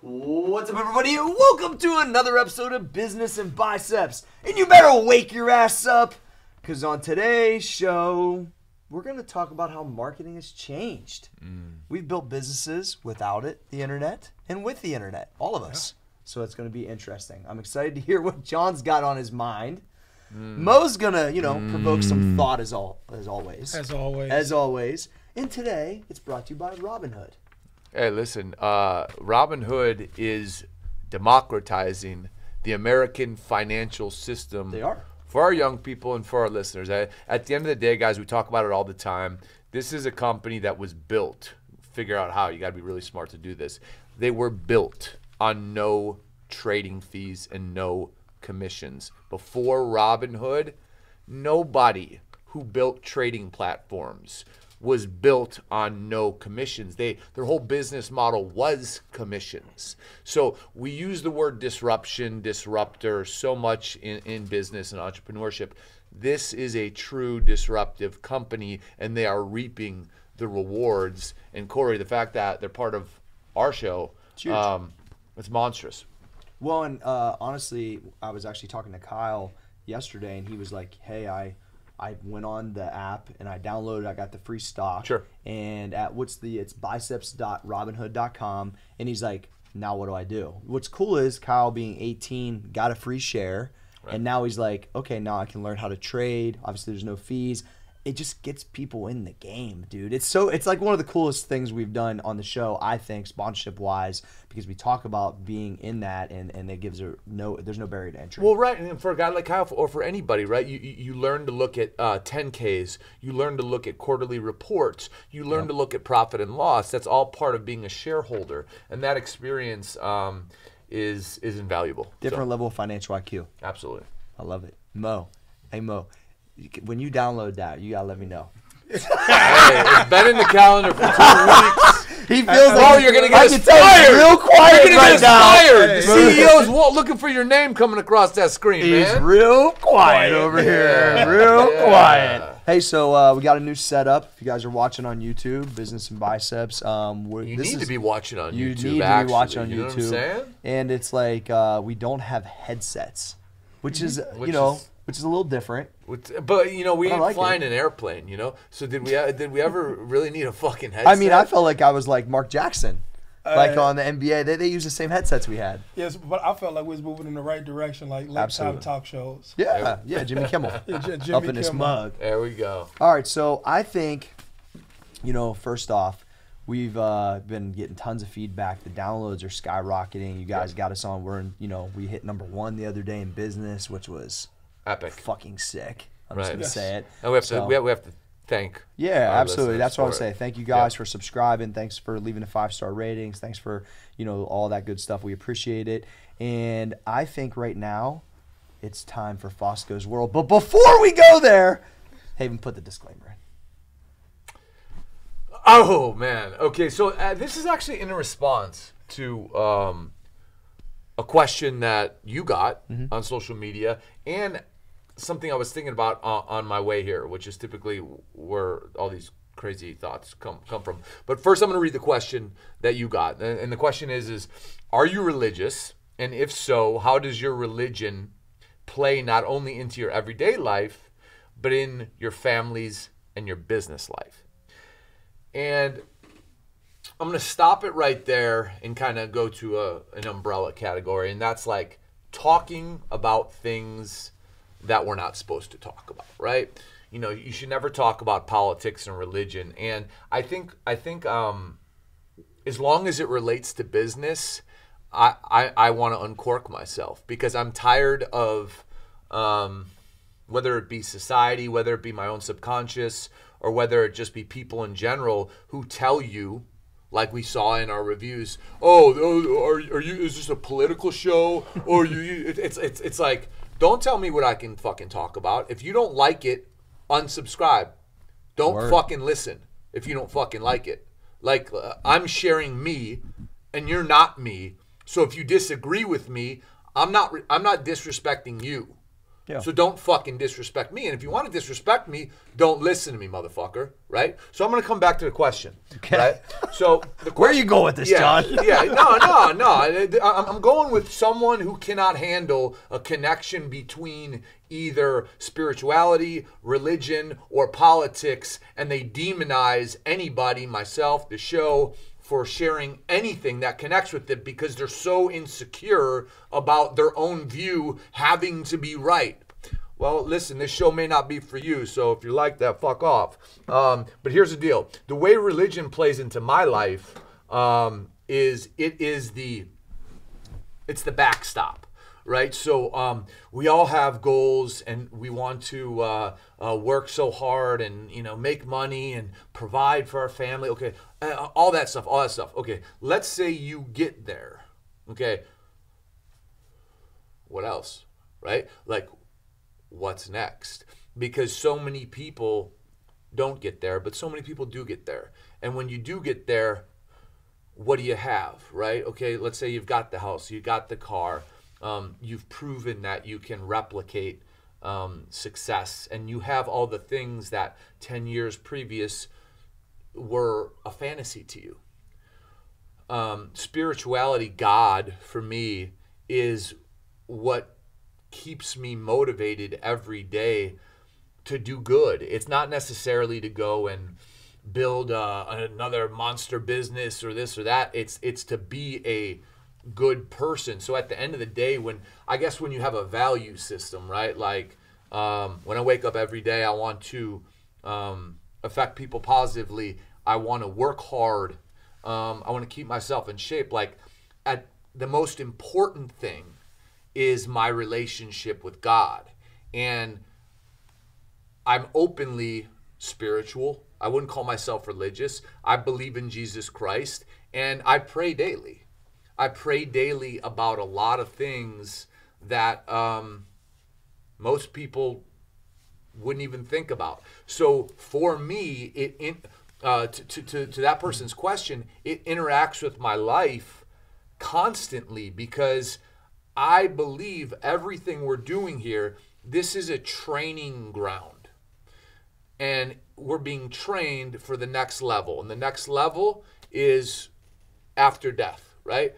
What's up, everybody? Welcome to another episode of Business and Biceps. And you better wake your ass up, because on today's show, we're going to talk about how marketing has changed. We've built businesses without it, the internet, and with the internet, all of us. So it's going to be interesting. I'm excited to hear what John's got on his mind. Mo's going to, provoke some thought as always. As always. And today, it's brought to you by Robinhood. Hey, listen, Robinhood is democratizing the American financial system. They are. For our young people and for our listeners. At the end of the day, guys, we talk about it all the time. This is a company that was built. Figure out how. You got to be really smart to do this. They were built on no trading fees and no commissions. Before Robinhood, nobody who built trading platforms was built on no commissions. Their whole business model was commissions. So we use the word disruption, disruptor so much in business and entrepreneurship. This is a true disruptive company, and they are reaping the rewards. And Corey, the fact that they're part of our show, it's monstrous. Well, and honestly, I was actually talking to Kyle yesterday, and he was like, hey, I went on the app and I downloaded, I got the free stock. Sure. And it's biceps.robinhood.com. And he's like, now what do I do? What's cool is Kyle being 18 got a free share. Right. And now he's like, okay, now I can learn how to trade. Obviously there's no fees. It just gets people in the game, dude. It's like one of the coolest things we've done on the show, I think, sponsorship wise, because we talk about being in that, and it gives there's no barrier to entry. Well, right, and for a guy like Kyle, or for anybody, right? You learn to look at 10Ks, you learn to look at quarterly reports, you learn to look at profit and loss. That's all part of being a shareholder, and that experience is invaluable. Different level of financial IQ. Absolutely, I love it. Mo, hey Mo. When you download that, you gotta let me know. Hey, it's been in the calendar for 2 weeks. He feels like you're gonna get inspired. Real quiet right now. The CEO's looking for your name coming across that screen, He's man. real quiet over here. Real quiet. Hey, so we got a new setup. If you guys are watching on YouTube, Business and Biceps, you need to be watching on YouTube. You need to be watching on YouTube. Know what I'm saying? And it's like we don't have headsets, which is a little different. But we ain't flying an airplane, So did we ever really need a fucking headset? I mean, I felt like I was like Mark Jackson, like on the NBA. They use the same headsets we had. Yes, but I felt like we was moving in the right direction, like late-time talk shows. Yeah, Jimmy Kimmel, up in this mug. There we go. All right, so I think, first off, we've been getting tons of feedback. The downloads are skyrocketing. You guys got us on. We hit #1 the other day in business, which was epic, fucking sick. I'm just gonna say it. And we have to thank. Yeah, absolutely. That's what I would say. Thank you guys for subscribing. Thanks for leaving the 5-star ratings. Thanks for all that good stuff. We appreciate it. And I think right now it's time for Fosco's World. But before we go there, Haven, put the disclaimer in. Oh man. Okay, so this is actually in response to a question that you got on social media, and something I was thinking about on my way here, which is typically where all these crazy thoughts come from. But first, I'm going to read the question that you got, and the question is, are you religious? And if so, how does your religion play not only into your everyday life, but in your family's and your business life? And I'm going to stop it right there and kind of go to an umbrella category, and that's like talking about things that we're not supposed to talk about, right? You should never talk about politics and religion. And I think as long as it relates to business, I want to uncork myself, because I'm tired of whether it be society, whether it be my own subconscious, or whether it just be people in general who tell you, like we saw in our reviews, are you? Is this a political show? Or it's like, don't tell me what I can fucking talk about. If you don't like it, unsubscribe. Don't fucking listen if you don't fucking like it. Like, I'm sharing me, and you're not me. So if you disagree with me, I'm not disrespecting you. Yeah. So don't fucking disrespect me. And if you want to disrespect me, don't listen to me, motherfucker. Right? So I'm going to come back to the question. Okay. Right? So the question, Where you go with this, John? Yeah. No. I'm going with someone who cannot handle a connection between either spirituality, religion, or politics, and they demonize anybody, myself, the show, for sharing anything that connects with it because they're so insecure about their own view having to be right. Well, listen, this show may not be for you, so if you like that, fuck off. But here's the deal. The way religion plays into my life it's the backstop. Right, so we all have goals, and we want to work so hard, and make money and provide for our family. Okay, all that stuff. Okay, let's say you get there. Okay, what else? Right, like what's next? Because so many people don't get there, but so many people do get there. And when you do get there, what do you have? Right? Okay, let's say you've got the house, you got the car. You've proven that you can replicate success, and you have all the things that 10 years previous were a fantasy to you. Spirituality, God, for me, is what keeps me motivated every day to do good. It's not necessarily to go and build another monster business or this or that. It's to be a good person. So at the end of the day, when you have a value system, right? Like when I wake up every day, I want to affect people positively. I want to work hard. I want to keep myself in shape. Like at the most important thing is my relationship with God. And I'm openly spiritual. I wouldn't call myself religious. I believe in Jesus Christ, and I pray daily. I pray daily about a lot of things that most people wouldn't even think about. So for me, to that person's question, it interacts with my life constantly because I believe everything we're doing here, this is a training ground. And we're being trained for the next level. And the next level is after death. Right?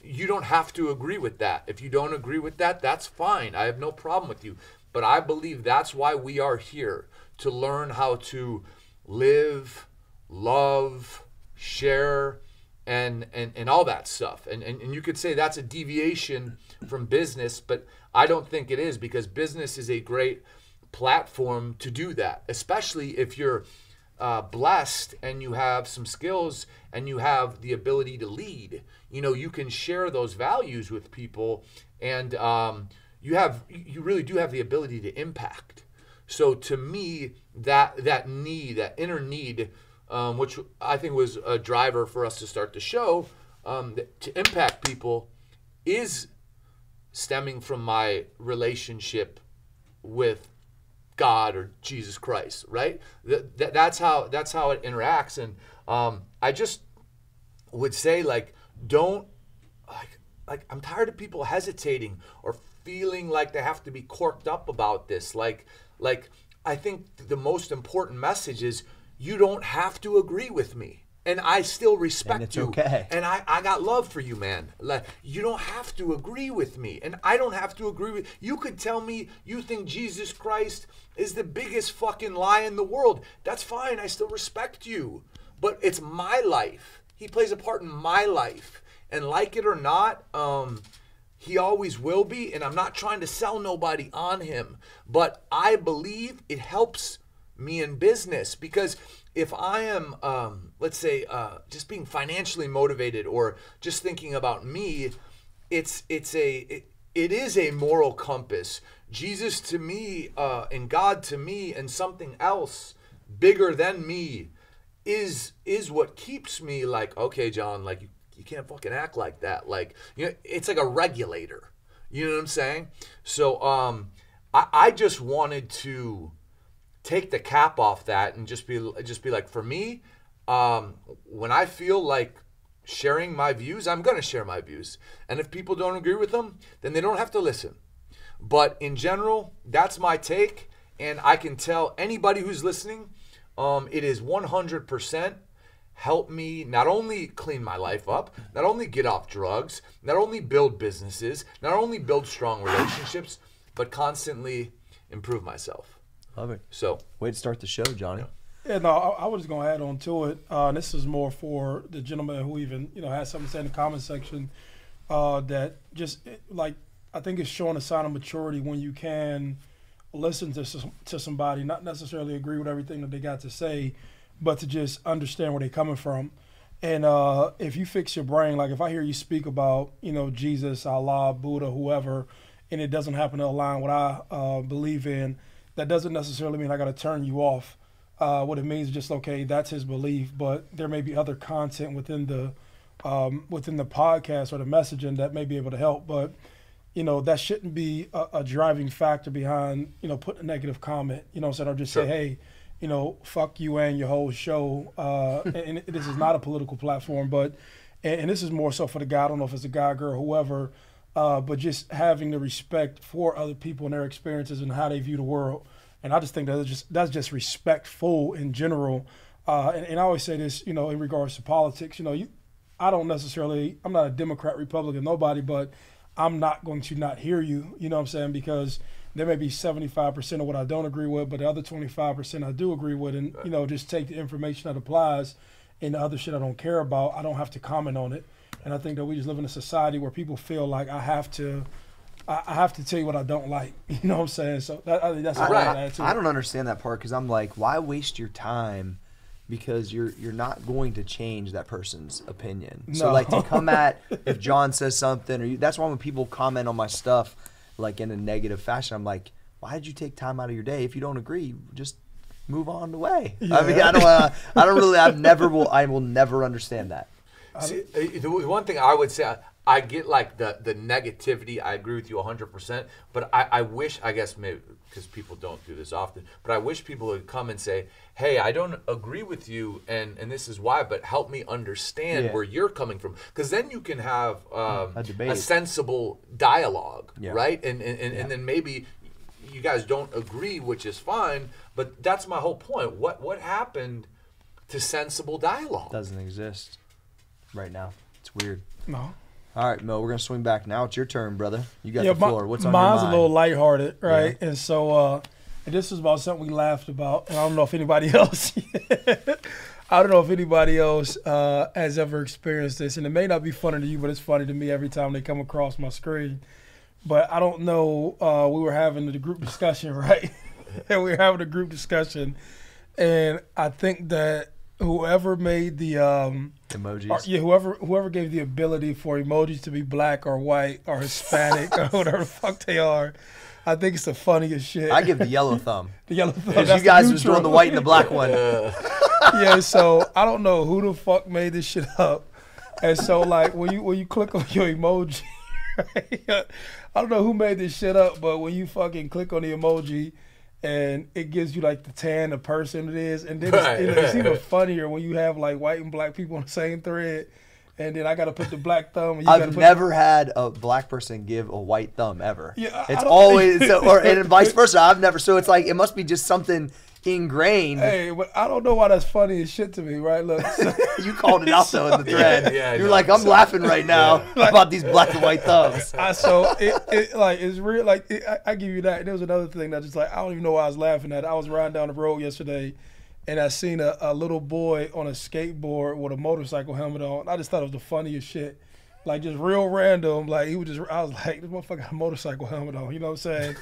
You don't have to agree with that. If you don't agree with that, that's fine. I have no problem with you. But I believe that's why we are here, to learn how to live, love, share, and all that stuff. And you could say that's a deviation from business, but I don't think it is, because business is a great platform to do that, especially if you're blessed and you have some skills and you have the ability to lead. You can share those values with people, and you really do have the ability to impact. So to me, that inner need, which I think was a driver for us to start the show, to impact people, is stemming from my relationship with God or Jesus Christ, right? That's how it interacts. And I just would say, like, don't, like I'm tired of people hesitating or feeling like they have to be corked up about this. Like I think the most important message is you don't have to agree with me, and I still respect and it's you. Okay. And I got love for you, man. Like, you don't have to agree with me, and I don't have to agree with you. Could tell me you think Jesus Christ is the biggest fucking lie in the world. That's fine. I still respect you. But it's my life. He plays a part in my life. And like it or not, he always will be. And I'm not trying to sell nobody on him. But I believe it helps me in business, because if I am, let's say, just being financially motivated or just thinking about me, it is a moral compass. Jesus to me, and God to me, and something else bigger than me is what keeps me like, okay, John, like you can't fucking act like that. Like, it's like a regulator. You know what I'm saying? So I just wanted to take the cap off that and just be like, for me, when I feel like sharing my views, I'm going to share my views. And if people don't agree with them, then they don't have to listen. But in general, that's my take. And I can tell anybody who's listening, it is 100% help me not only clean my life up, not only get off drugs, not only build businesses, not only build strong relationships, but constantly improve myself. Love it. So, way to start the show, Johnny. Yeah, no, I was going to add on to it. This is more for the gentleman who even, had something to say in the comment section that just, I think it's showing a sign of maturity when you can listen to somebody, not necessarily agree with everything that they got to say, but to just understand where they're coming from. And if you fix your brain, like if I hear you speak about, Jesus, Allah, Buddha, whoever, and it doesn't happen to align what I believe in, that doesn't necessarily mean I got to turn you off. What it means is just, okay, that's his belief, but there may be other content within the podcast or the messaging that may be able to help. But, that shouldn't be a driving factor behind, putting a negative comment, or just say, hey, fuck you and your whole show. And this is not a political platform, but, and this is more so for the guy, I don't know if it's a guy, girl, whoever, but just having the respect for other people and their experiences and how they view the world. And I just think that's just respectful in general. And I always say this, in regards to politics, I'm not a Democrat, Republican, nobody, but I'm not going to not hear you, you know what I'm saying? Because there may be 75% of what I don't agree with, but the other 25% I do agree with. And, just take the information that applies, and the other shit I don't care about, I don't have to comment on it. And I think that we just live in a society where people feel like I have to tell you what I don't like. You know what I'm saying? So that's right. I don't understand that part, because I'm like, why waste your time? Because you're not going to change that person's opinion. No. So to come at, if John says something, or that's why when people comment on my stuff in a negative fashion, I'm like, why did you take time out of your day? If you don't agree, just move on the way. Yeah. I mean, I will never understand that. See, the one thing I would say, I get the negativity. I agree with you 100%. But I wish, I guess maybe because people don't do this often, but I wish people would come and say, hey, I don't agree with you, and this is why, but help me understand where you're coming from. Because then you can have a sensible dialogue, right? And then maybe you guys don't agree, which is fine, but that's my whole point. What happened to sensible dialogue? Doesn't exist right now. It's weird. No. All right, Mo, we're going to swing back now. It's your turn, brother. You got the floor. What's on your mind? Mine's a little lighthearted, right? Yeah. And so and this was about something we laughed about, and I don't know if anybody else has ever experienced this. And it may not be funny to you, but it's funny to me every time they come across my screen. But I don't know. We were having the group discussion, right? And we were having a group discussion, and I think that whoever made the emojis, whoever gave the ability for emojis to be black or white or Hispanic or whatever the fuck they are, I think it's the funniest shit. I give the yellow thumb. The yellow thumb. Because you guys was doing the white and the black one. Yeah, so I don't know who the fuck made this shit up, and so when you click on your emoji, right? I don't know who made this shit up, but when you fucking click on the emoji, and it gives you the tan, the person it is, and then it's even funnier when you have white and black people on the same thread, and then I got to put the black thumb. And I've never had a black person give a white thumb ever. Yeah, it's always and vice versa. I've never. So it's it must be just something ingrained. Hey, but I don't know why that's funny as shit to me, right? Look, you called it out though in the thread. You're like, I'm laughing right now about these black and white thumbs. So it's real. I give you that. And there was another thing that just I don't even know why I was laughing at. I was riding down the road yesterday, and I seen a little boy on a skateboard with a motorcycle helmet on. I just thought it was the funniest shit. Just real random. I was like, this motherfucker got a motorcycle helmet on. You know what I'm saying?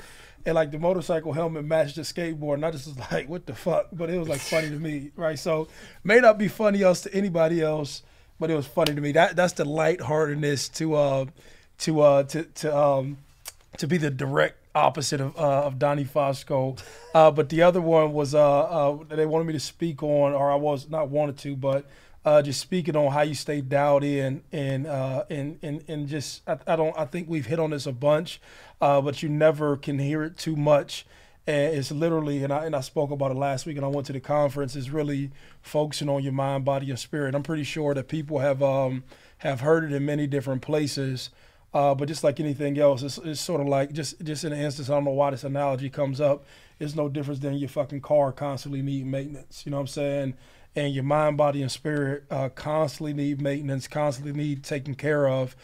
And the motorcycle helmet matched the skateboard, and I just was like, "What the fuck?" But it was funny to me, right? So may not be funny else to anybody else, but it was funny to me. That's the lightheartedness to be the direct opposite of Donnie Fosco. But the other one was they wanted me to speak on, or I was not wanted to, but just speaking on how you stay dialed in and just I think we've hit on this a bunch. But you never can hear it too much. And it's literally, and I spoke about it last week, and I went to the conference, is really focusing on your mind, body, and spirit. I'm pretty sure that people have heard it in many different places. But just like anything else, it's sort of like just in an instance, I don't know why this analogy comes up. It's no difference than your fucking car constantly need maintenance. You know what I'm saying? And your mind, body, and spirit constantly need maintenance, constantly need taken care of.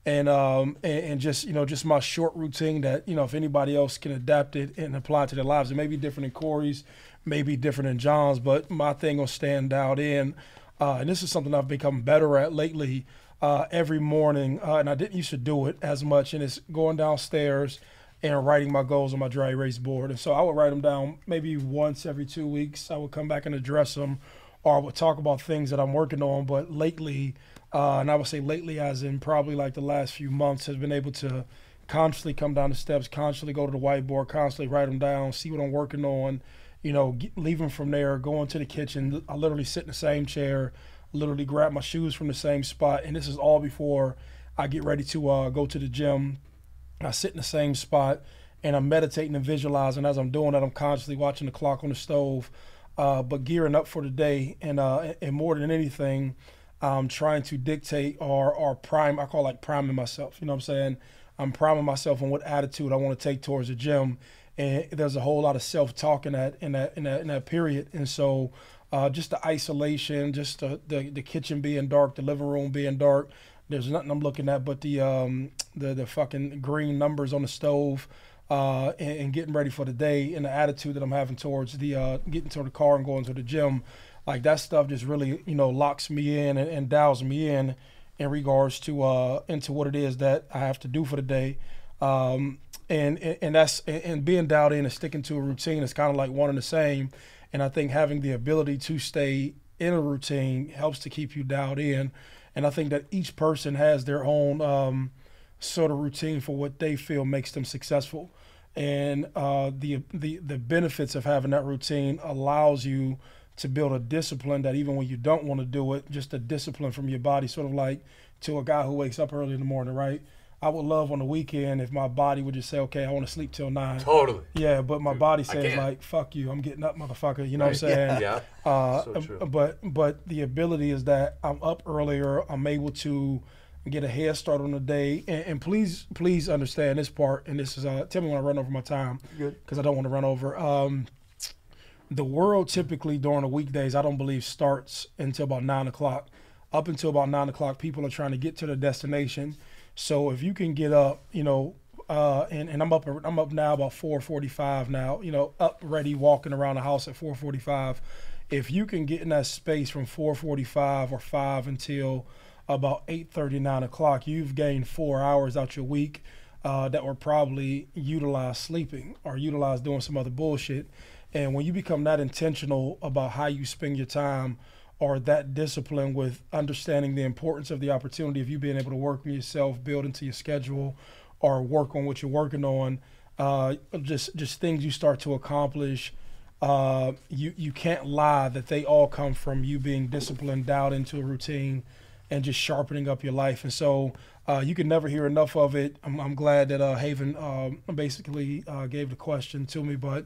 And just, just my short routine that, if anybody else can adapt it and apply it to their lives, it may be different than Corey's, may be different than John's, but my thing will stand out in. And this is something I've become better at lately. Every morning, and I didn't used to do it as much, and it's going downstairs and writing my goals on my dry erase board. And so I would write them down maybe once every 2 weeks. I would come back and address them, or I would talk about things that I'm working on. But lately, and I would say lately as in probably like the last few months, has been able to constantly come down the steps, constantly go to the whiteboard, constantly write them down, see what I'm working on, leave them from there, go into the kitchen. I literally sit in the same chair, literally grab my shoes from the same spot, and this is all before I get ready to go to the gym. I sit in the same spot, and I'm meditating and visualizing. As I'm doing that, I'm constantly watching the clock on the stove, but gearing up for the day, and more than anything, I'm trying to dictate or prime. I call it like priming myself. You know what I'm saying? I'm priming myself on what attitude I want to take towards the gym, and there's a whole lot of self-talk in that period, and so. Just the isolation, just the kitchen being dark, the living room being dark. There's nothing I'm looking at but the fucking green numbers on the stove, and getting ready for the day, and the attitude that I'm having towards getting to the car and going to the gym. Like that stuff just really, locks me in and dials me in regards to into what it is that I have to do for the day. And being dialed in and sticking to a routine is kind of like one and the same. And I think having the ability to stay in a routine helps to keep you dialed in. And I think that each person has their own sort of routine for what they feel makes them successful. And the benefits of having that routine allows you to build a discipline that even when you don't want to do it, just a discipline from your body, sort of like to a guy who wakes up early in the morning, right? I would love on the weekend if my body would just say, okay, I want to sleep till 9. Totally. Yeah, but my body says like, fuck you, I'm getting up, motherfucker. You know what I'm saying? Yeah. So true. But the ability is that I'm up earlier. I'm able to get a head start on the day. And please understand this part. And this is, tell me when I run over my time. Good. Because I don't want to run over. The world typically during the weekdays, I don't believe starts until about 9 o'clock. Up until about 9 o'clock, people are trying to get to their destination. So if you can get up, and I'm up now about 4:45 now, up ready, walking around the house at 4:45. If you can get in that space from 4:45 or 5 until about 8:30, 9 o'clock, you've gained 4 hours out your week that were probably utilized sleeping or utilized doing some other bullshit. And when you become that intentional about how you spend your time, or that discipline with understanding the importance of the opportunity of you being able to work on yourself, build into your schedule, or work on what you're working on, just things you start to accomplish, you can't lie that they all come from you being disciplined, dialed into a routine, and just sharpening up your life. And so you can never hear enough of it. I'm glad that Haven basically gave the question to me, but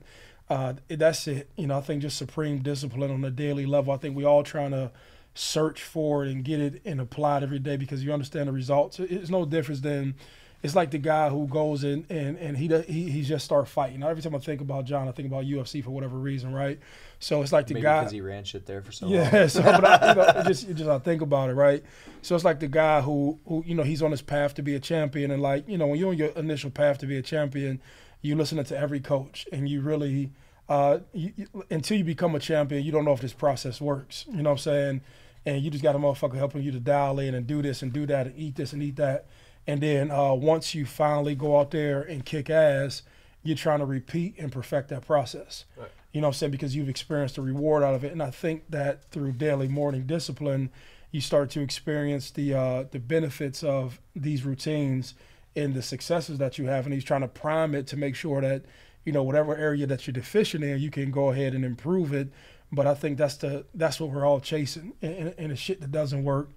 that's it. I think just supreme discipline on a daily level. I think we all trying to search for it and get it and apply it every day because you understand the results. It's no difference than, it's like the guy who goes in and he just start fighting. Every time I think about John, I think about UFC for whatever reason, right? So it's like the guy because he ran shit there for so long. Yeah, so but I think about it, right? So it's like the guy who he's on his path to be a champion, and like when you're on your initial path to be a champion, you listen to every coach, and you really until you become a champion, you don't know if this process works. You know what I'm saying? And you just got a motherfucker helping you to dial in and do this and do that and eat this and eat that. And then once you finally go out there and kick ass, you're trying to repeat and perfect that process. Right. You know what I'm saying? Because you've experienced the reward out of it. And I think that through daily morning discipline, you start to experience the benefits of these routines and the successes that you have. And he's trying to prime it to make sure that, whatever area that you're deficient in, you can go ahead and improve it. But I think that's what we're all chasing. And the shit that doesn't work,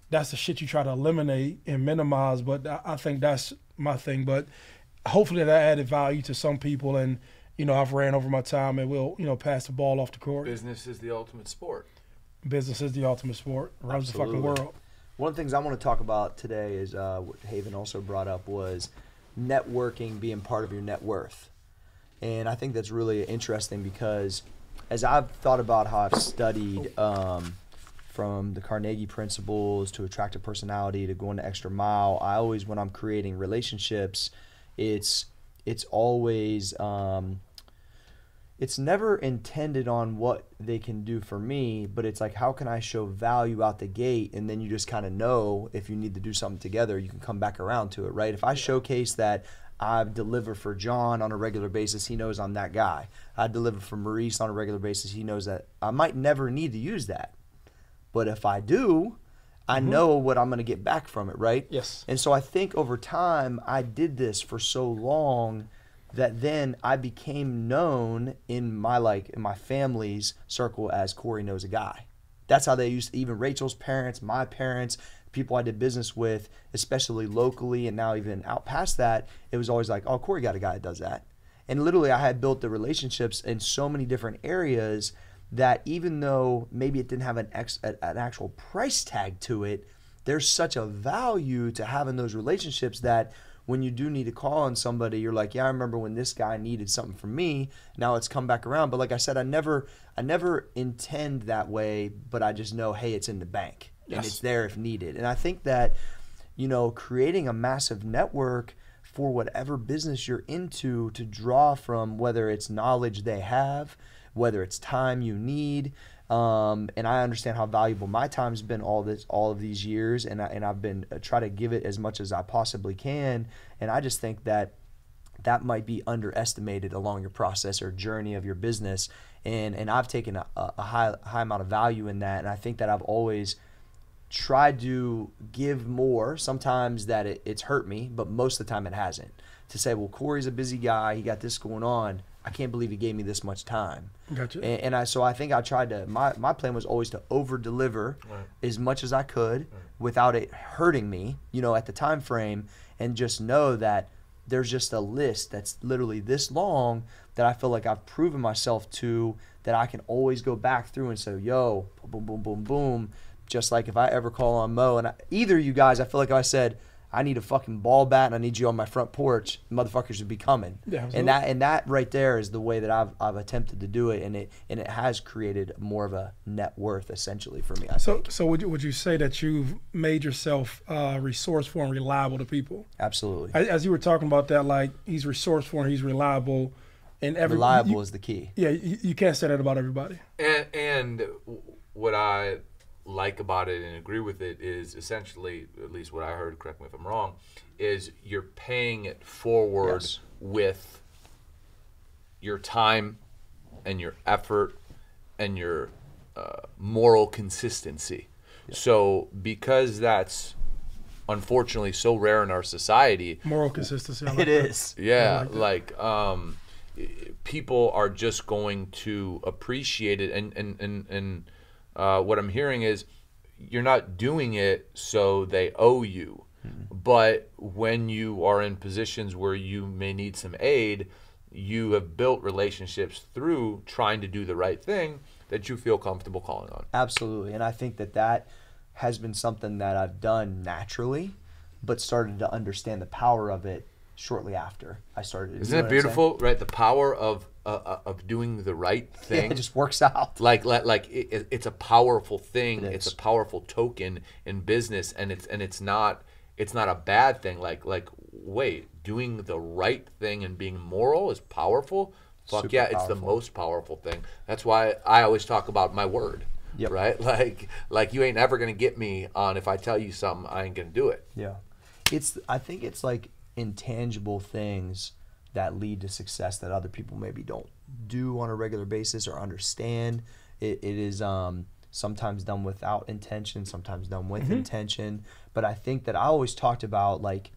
that's the shit you try to eliminate and minimize. But I think that's my thing. But hopefully that added value to some people. And, I've ran over my time and we'll, pass the ball off the court. Business is the ultimate sport. Business is the ultimate sport. Runs the fucking world. One of the things I want to talk about today is what Haven also brought up was networking being part of your net worth. And I think that's really interesting because as I've thought about how I've studied from the Carnegie principles to attractive personality to going the extra mile, I always, when I'm creating relationships, it's always, it's never intended on what they can do for me, but it's like, how can I show value out the gate? And then you just kind of know if you need to do something together, you can come back around to it, right? If I showcase that I deliver for John on a regular basis, he knows I'm that guy. I deliver for Maurice on a regular basis, he knows that I might never need to use that. But if I do, I know what I'm going to get back from it, right? Yes. And so I think over time, I did this for so long that then I became known in my family's circle as Corey knows a guy. That's how they used to, even Rachel's parents, my parents, people I did business with, especially locally and now even out past that, it was always like, oh, Corey got a guy that does that. And literally I had built the relationships in so many different areas that even though maybe it didn't have an actual price tag to it, there's such a value to having those relationships that when you do need to call on somebody, you're like, yeah, I remember when this guy needed something from me. Now it's come back around. But like I said, I never intend that way, but I just know, hey, it's in the bank and it's there if needed. And I think that, creating a massive network for whatever business you're into to draw from, whether it's knowledge they have, whether it's time you need, and I understand how valuable my time's been all of these years, and I've been try to give it as much as I possibly can, and I just think that might be underestimated along your process or journey of your business, and I've taken a high amount of value in that, and I think that I've always tried to give more. Sometimes that it's hurt me, but most of the time it hasn't. To say, well, Corey's a busy guy, he got this going on, I can't believe he gave me this much time. Gotcha. So I think I tried to, my plan was always to over deliver as much as I could without it hurting me, at the time frame, and just know that there's just a list that's literally this long that I feel like I've proven myself to, that I can always go back through and say, yo, boom, boom, boom, boom. Just like if I ever call on Mo, and either of you guys, I feel like if I said, I need a fucking ball bat and I need you on my front porch, motherfuckers would be coming. Yeah, and that right there is the way that I've attempted to do it, and it has created more of a net worth essentially for me. I think. So would you say that you've made yourself resourceful and reliable to people? Absolutely. As you were talking about that, like he's resourceful and he's reliable, and reliable is the key. Yeah, you can't say that about everybody. And what I like about it and agree with it is essentially, at least what I heard, correct me if I'm wrong, is you're paying it forward with your time and your effort and your moral consistency. Yeah. So because that's unfortunately so rare in our society. Moral consistency. It is. Yeah, people are just going to appreciate it, and what I'm hearing is you're not doing it so they owe you. Mm-hmm. But when you are in positions where you may need some aid, you have built relationships through trying to do the right thing that you feel comfortable calling on. Absolutely. And I think that has been something that I've done naturally, but started to understand the power of it shortly after I started. Isn't it beautiful, right? The power of doing the right thing. Yeah, it just works out. It's a powerful thing. It it's is. A powerful token in business, and it's not a bad thing. Wait, doing the right thing and being moral is powerful. Fuck Super yeah, powerful. It's the most powerful thing. That's why I always talk about my word. Yep. Right? Like you ain't ever gonna get me on if I tell you something, I ain't gonna do it. Yeah. I think it's like intangible things that lead to success that other people maybe don't do on a regular basis or understand. It is sometimes done without intention, sometimes done with intention. But I think that I always talked about, like,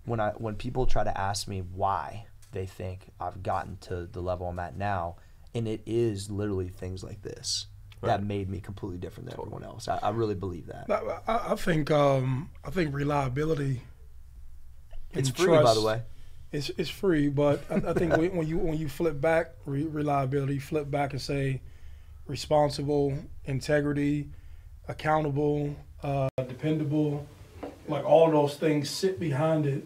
when people try to ask me why they think I've gotten to the level I'm at now, and it is literally things like this that made me completely different than everyone else. I really believe that. I think reliability. It's free, trust, by the way. It's free, but I think when you flip back reliability, flip back and say responsible, integrity, accountable, dependable, like all those things sit behind it.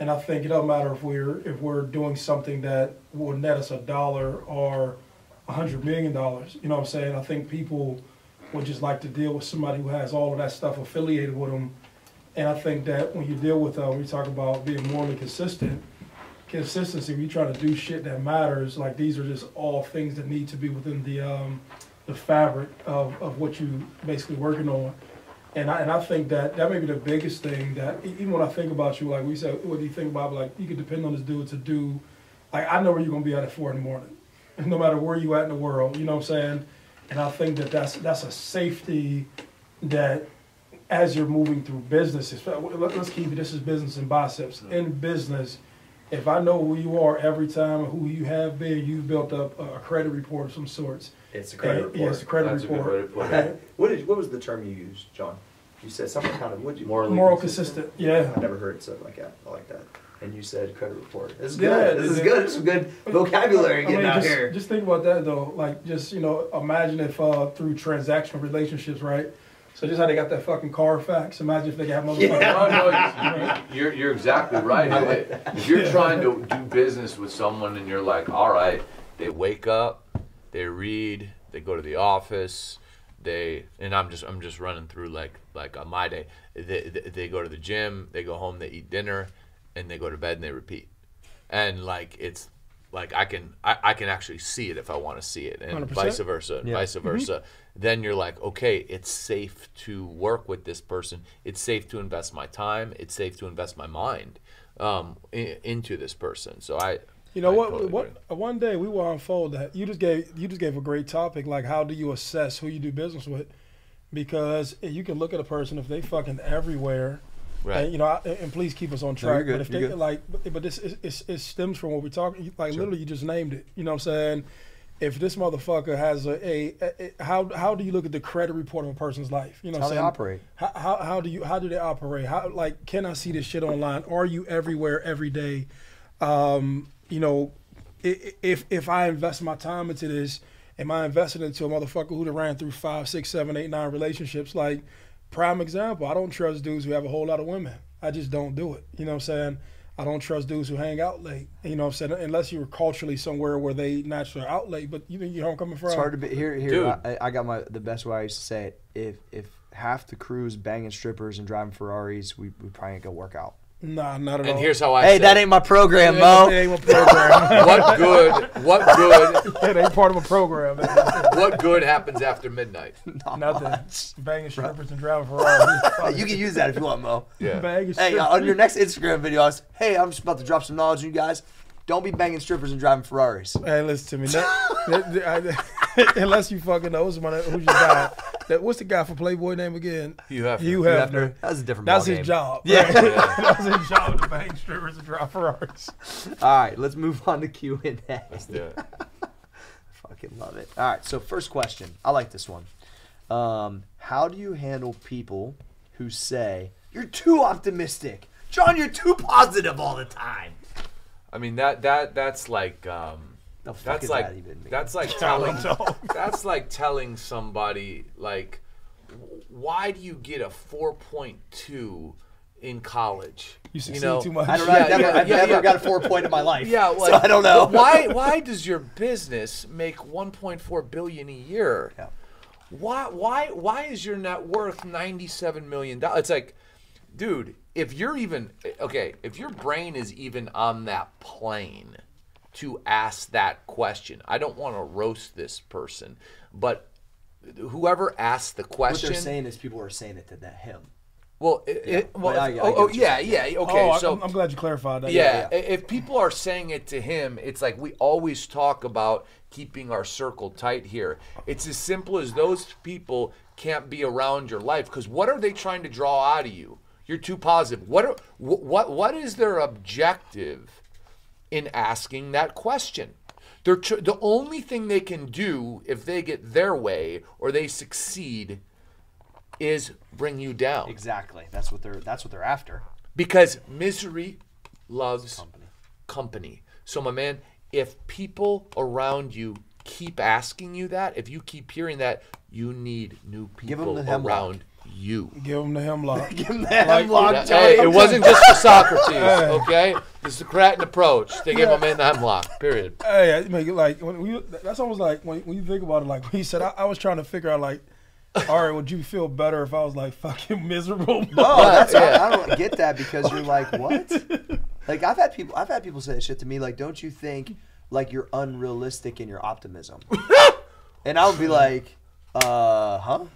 And I think it doesn't matter if we're doing something that will net us $1 or $100 million. You know what I'm saying? I think people would just like to deal with somebody who has all of that stuff affiliated with them. And I think that when you deal with, we talk about being morally consistent, consistency, when you try to do shit that matters, like these are just all things that need to be within the fabric of what you basically working on. And I think that may be the biggest thing that, even when I think about you, like we said, what do you think about, like, you could depend on this dude to do, like, I know where you're going to be at 4 in the morning, no matter where you at in the world, you know what I'm saying? And I think that that's a safety that, as you're moving through business, let's keep it, this is business and biceps. In business, if I know who you are every time and who you have been, you've built up a credit report of some sorts. It's a credit report. Yeah, it's a credit That's report. a good report. Okay. What was the term you used, John? You said something kind of, what you Moral consistent, yeah. I never heard something like that. I like that. And you said credit report. This is Yeah, good. This is good. Some good vocabulary getting out here. Just think about that though. Like, just, imagine if through transactional relationships, right? So just how they got that fucking Carfax. Imagine if they got motherfucking. Yeah. You're exactly right. If you're trying to do business with someone and you're like, all right, they wake up, they read, they go to the office, and I'm just running through like on my day. They go to the gym, they go home, they eat dinner, and they go to bed and they repeat. And like it's like I can actually see it if I want to see it, and 100%. vice versa, and vice versa. Then you're like, okay, it's safe to work with this person. It's safe to invest my time. It's safe to invest my mind into this person. So one day we will unfold that. You just gave a great topic, like how do you assess who you do business with? Because you can look at a person if they fucking everywhere. Right. And, and please keep us on track. No, but if they but this it stems from what we're talking. Like literally, you just named it. You know what I'm saying? If this motherfucker has how do you look at the credit report of a person's life? You know what I'm saying? How they operate. How do they operate? Can I see this shit online? Are you everywhere every day? If I invest my time into this, am I invested into a motherfucker who ran through 5, 6, 7, 8, 9 relationships? Like, prime example, I don't trust dudes who have a whole lot of women. I just don't do it. You know what I'm saying? I don't trust dudes who hang out late. You know what I'm saying? Unless you're culturally somewhere where they naturally are out late. But you know where I'm coming from? It's hard to be here. I got the best way I used to say it. If half the crew's banging strippers and driving Ferraris, we probably ain't gonna work out. Nah, not at all. And here's how I Hey, that ain't my program, Mo. It ain't my program. What good It ain't part of a program. what good happens after midnight? Nothing. Banging strippers and driving Ferraris. You can use that if you want, Mo. Yeah. Hey, on your next Instagram video, I'm just about to drop some knowledge on you guys. Don't be banging strippers and driving Ferraris. Hey, listen to me. Unless you fucking know who's your guy. What's the guy for Playboy name again? Hugh Hefner. Hugh Hefner. That was a different That's ballgame. his job. Yeah. Right? That was his job to bang strippers and drive Ferraris. All right, let's move on to Q&A. Let's do it. Fucking love it. All right, so first question. I like this one. How do you handle people who say, you're too optimistic? John, you're too positive all the time. I mean that's like That's like telling somebody, like, why do you get a 4.2 in college? You succeed too much. I don't know. I've never got a 4 in my life. Yeah, like, so I don't know. Why does your business make 1.4 billion a year? Yeah. Why is your net worth $97 million? It's like, dude, if your brain is even on that plane to ask that question, I don't want to roast this person, but whoever asked the question, what they're saying is people are saying it to him. Well, okay. I'm glad you clarified that. Yeah, if people are saying it to him, it's like we always talk about keeping our circle tight here. It's as simple as those people can't be around your life, because what are they trying to draw out of you? You're too positive. What is their objective in asking that question? The only thing they can do if they get their way or they succeed is bring you down. Exactly. That's what they're after. Because misery loves company. So my man, if people around you keep asking you that, if you keep hearing that, you need new people around you. Give him the hemlock. Give him the hemlock. Hey, it wasn't just for Socrates, okay? This is the Socratic approach. They gave him in the hemlock, period. Hey, I mean, like, that's almost like, when you think about it, like, when he said, I was trying to figure out, like, all right, would you feel better if I was, like, fucking miserable? No, that's I don't get that, because you're like, what? Like, I've had people say that shit to me, like, don't you think, like, you're unrealistic in your optimism? And I would be like, huh?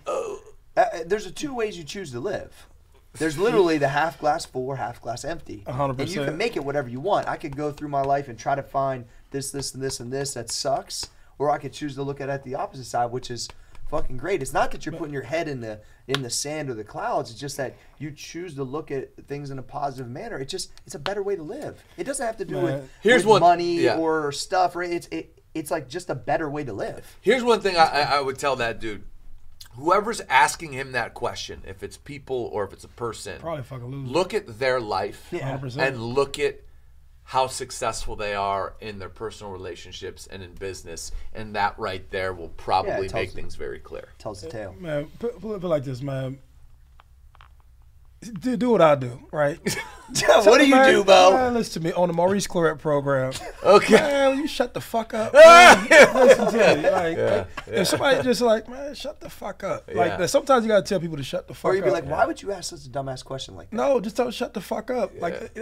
There's two ways you choose to live. There's literally the half glass full or half glass empty. 100%. And you can make it whatever you want. I could go through my life and try to find this, and this, and this that sucks, or I could choose to look at the opposite side, which is fucking great. It's not that you're putting your head in the sand or the clouds. It's just that you choose to look at things in a positive manner. It's a better way to live. It doesn't have to do with money or stuff. Right? It's like just a better way to live. Here's one thing I would tell that dude. Whoever's asking him that question, if it's people or if it's a person, probably fucking lose. Look at their life 100%. And look at how successful they are in their personal relationships and in business, and that right there will probably make things very clear. Tells the tale. Man, put it like this, man. Do what I do, right? What do you do, Bo? Man, listen to me on the Maurice Claret program. Okay. Man, you shut the fuck up. Listen to me. Like, if somebody just like, man, shut the fuck up. Like, sometimes you gotta tell people to shut the fuck up. Or you'd be like, why would you ask such a dumbass question like that? No, just tell them shut the fuck up. Like,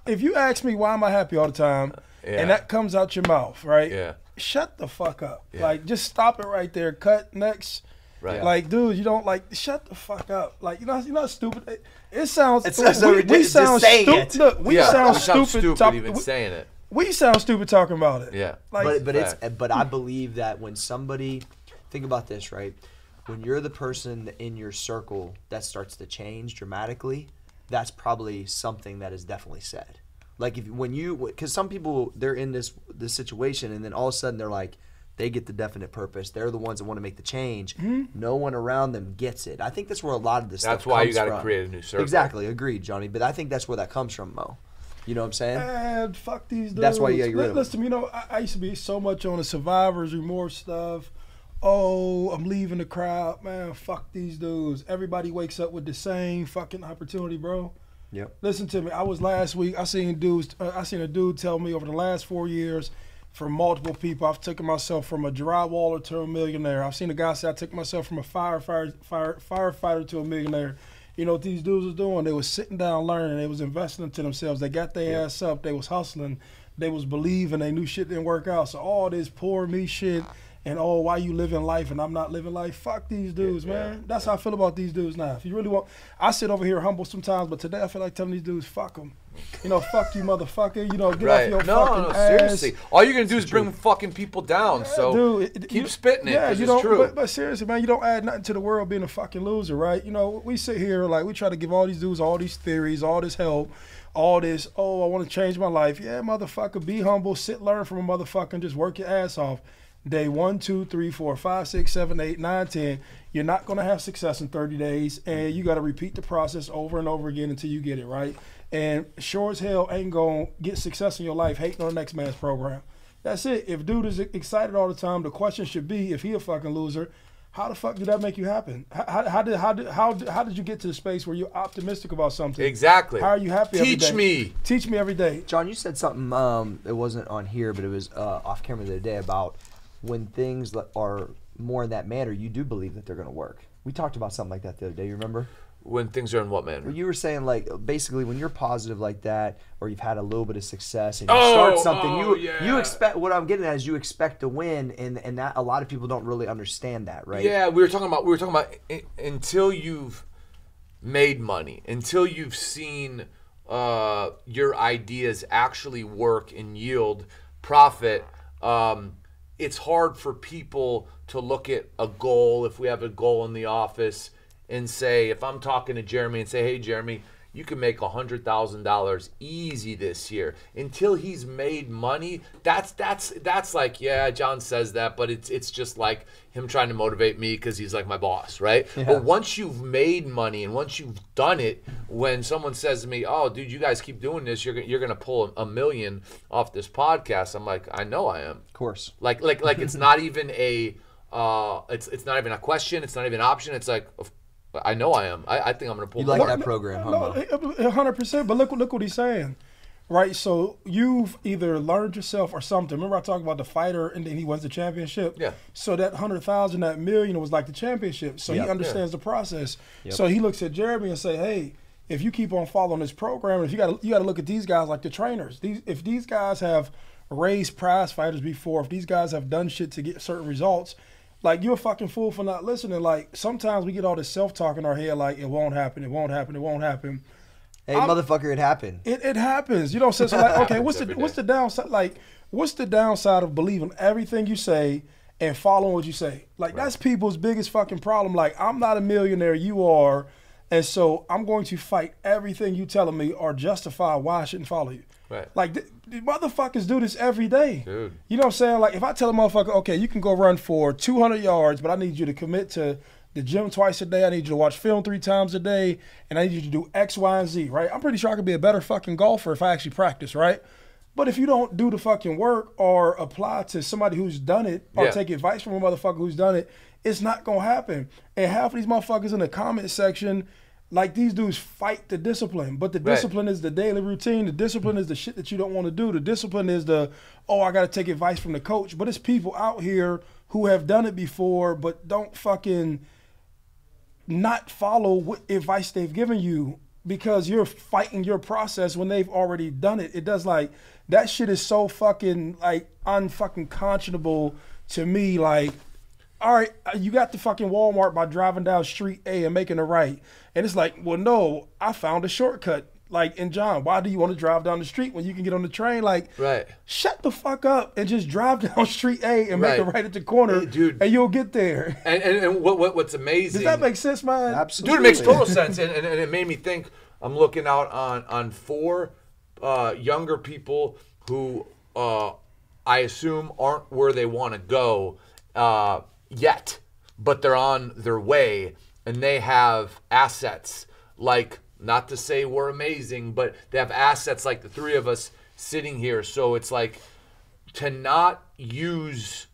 if you ask me why am I happy all the time, and that comes out your mouth, right? Yeah. Shut the fuck up. Like, just stop it right there. Cut next. Right. Like, dude, you don't like shut the fuck up. Like, you're not stupid. It sounds. It's so ridiculous. We sound stupid. Look, we sound stupid. Even saying it. We sound stupid talking about it. Yeah. Like, but I believe that when somebody, think about this, right? When you're the person in your circle that starts to change dramatically, that's probably something that is definitely said. Like because some people, they're in this situation, and then all of a sudden they're like, they get the definite purpose. They're the ones that want to make the change. Mm-hmm. No one around them gets it. I think that's where a lot of this stuff comes from. That's why you got to create a new circle. Exactly. Agreed, Johnny. But I think that's where that comes from, Mo. You know what I'm saying? Man, fuck these dudes. That's why you got to get rid of them. Listen, you know, I used to be so much on the survivor's remorse stuff. Oh, I'm leaving the crowd. Man, fuck these dudes. Everybody wakes up with the same fucking opportunity, bro. Yep. Listen to me. I was last week. I seen a dude tell me over the last 4 years, from multiple people, I've taken myself from a drywaller to a millionaire. I've seen a guy say I took myself from a firefighter to a millionaire. You know what these dudes was doing? They was sitting down learning. They was investing into themselves. They got their ass up. They was hustling. They was believing. They knew shit didn't work out. So all this poor me shit and why you living life and I'm not living life? Fuck these dudes, man. That's how I feel about these dudes now. If you really want, I sit over here humble sometimes, but today I feel like telling these dudes, fuck them. You know, fuck you, motherfucker. You know, get off your fucking ass. Seriously. All you're going to do is bring fucking people down. So keep spitting it, because it's true. But seriously, man, you don't add nothing to the world being a fucking loser, right? You know, we sit here, like, we try to give all these dudes all these theories, all this help, all this, I want to change my life. Yeah, motherfucker, be humble, learn from a motherfucker, and just work your ass off. Day 1, 2, 3, 4, 5, 6, 7, 8, 9, 10. You're not going to have success in 30 days, and you got to repeat the process over and over again until you get it right. And sure as hell ain't going to get success in your life hating on the next man's program. That's it. If dude is excited all the time, the question should be, if he a fucking loser, how the fuck did that make you happen? How did you get to the space where you're optimistic about something? Exactly. How are you happy every day? Teach me. Teach me every day. John, you said something, it wasn't on here, but it was off camera the other day about when things are more in that manner, you do believe that they're going to work. We talked about something like that the other day, you remember? When things are in what manner? Well, you were saying, like, basically when you're positive like that, or you've had a little bit of success and you start something, you expect, what I'm getting at is you expect to win, and that a lot of people don't really understand that, right? Yeah, we were talking about until you've made money, until you've seen your ideas actually work and yield profit, it's hard for people to look at a goal, if we have a goal in the office, and say, if I'm talking to Jeremy and say, hey, Jeremy, you can make $100,000 easy this year. Until he's made money, that's like, yeah, John says that, but it's just like him trying to motivate me because he's like my boss, right? Yeah. But once you've made money and once you've done it, when someone says to me, oh, dude, you guys keep doing this, you're gonna pull $1 million off this podcast. I'm like, I know I am. Of course. Like it's not even a it's not even a question. It's not even an option. It's like, I know I am. I think I'm going to pull. You like that program, huh? No, 100%. But look what he's saying, right? So you've either learned yourself or something. Remember I talked about the fighter, and then he wins the championship. Yeah. So that 100,000, that million was like the championship. So he understands the process. Yep. So he looks at Jeremy and say, hey, if you keep on following this program, if you got to look at these guys like the trainers. If these guys have raised prize fighters before, if these guys have done shit to get certain results. Like, you're a fucking fool for not listening. Like, sometimes we get all this self-talk in our head, like, it won't happen, it won't happen, it won't happen. Hey, motherfucker, it happened. It happens. You know what I'm saying? So, like, okay, what's the downside? Like, what's the downside of believing everything you say and following what you say? Like, that's people's biggest fucking problem. Like, I'm not a millionaire, you are, and so I'm going to fight everything you telling me or justify why I shouldn't follow you. Right. Like, the motherfuckers do this every day. Dude. You know what I'm saying? Like, if I tell a motherfucker, okay, you can go run for 200 yards, but I need you to commit to the gym twice a day. I need you to watch film 3 times a day, and I need you to do X, Y, and Z, right? I'm pretty sure I could be a better fucking golfer if I actually practice, right? But if you don't do the fucking work or apply to somebody who's done it or take advice from a motherfucker who's done it, it's not going to happen. And half of these motherfuckers in the comment section, like, these dudes fight the discipline, but the discipline is the daily routine. The discipline is the shit that you don't want to do. The discipline is I got to take advice from the coach. But it's people out here who have done it before but don't fucking not follow what advice they've given you because you're fighting your process when they've already done it. It does, like, that shit is so fucking, like, unfucking conscionable to me. Like, all right, you got the fucking Walmart by driving down street A and making a right. And it's like, well, no, I found a shortcut. Like, and John, why do you want to drive down the street when you can get on the train? Like, shut the fuck up and just drive down street A and make a right at the corner, dude, and you'll get there. And what's amazing. Does that make sense, man? Absolutely. Dude, it makes total sense. And it made me think, I'm looking out on 4 younger people who I assume aren't where they want to go yet, but they're on their way, and they have assets like, not to say we're amazing, but they have assets like the 3 of us sitting here. So it's like, to not use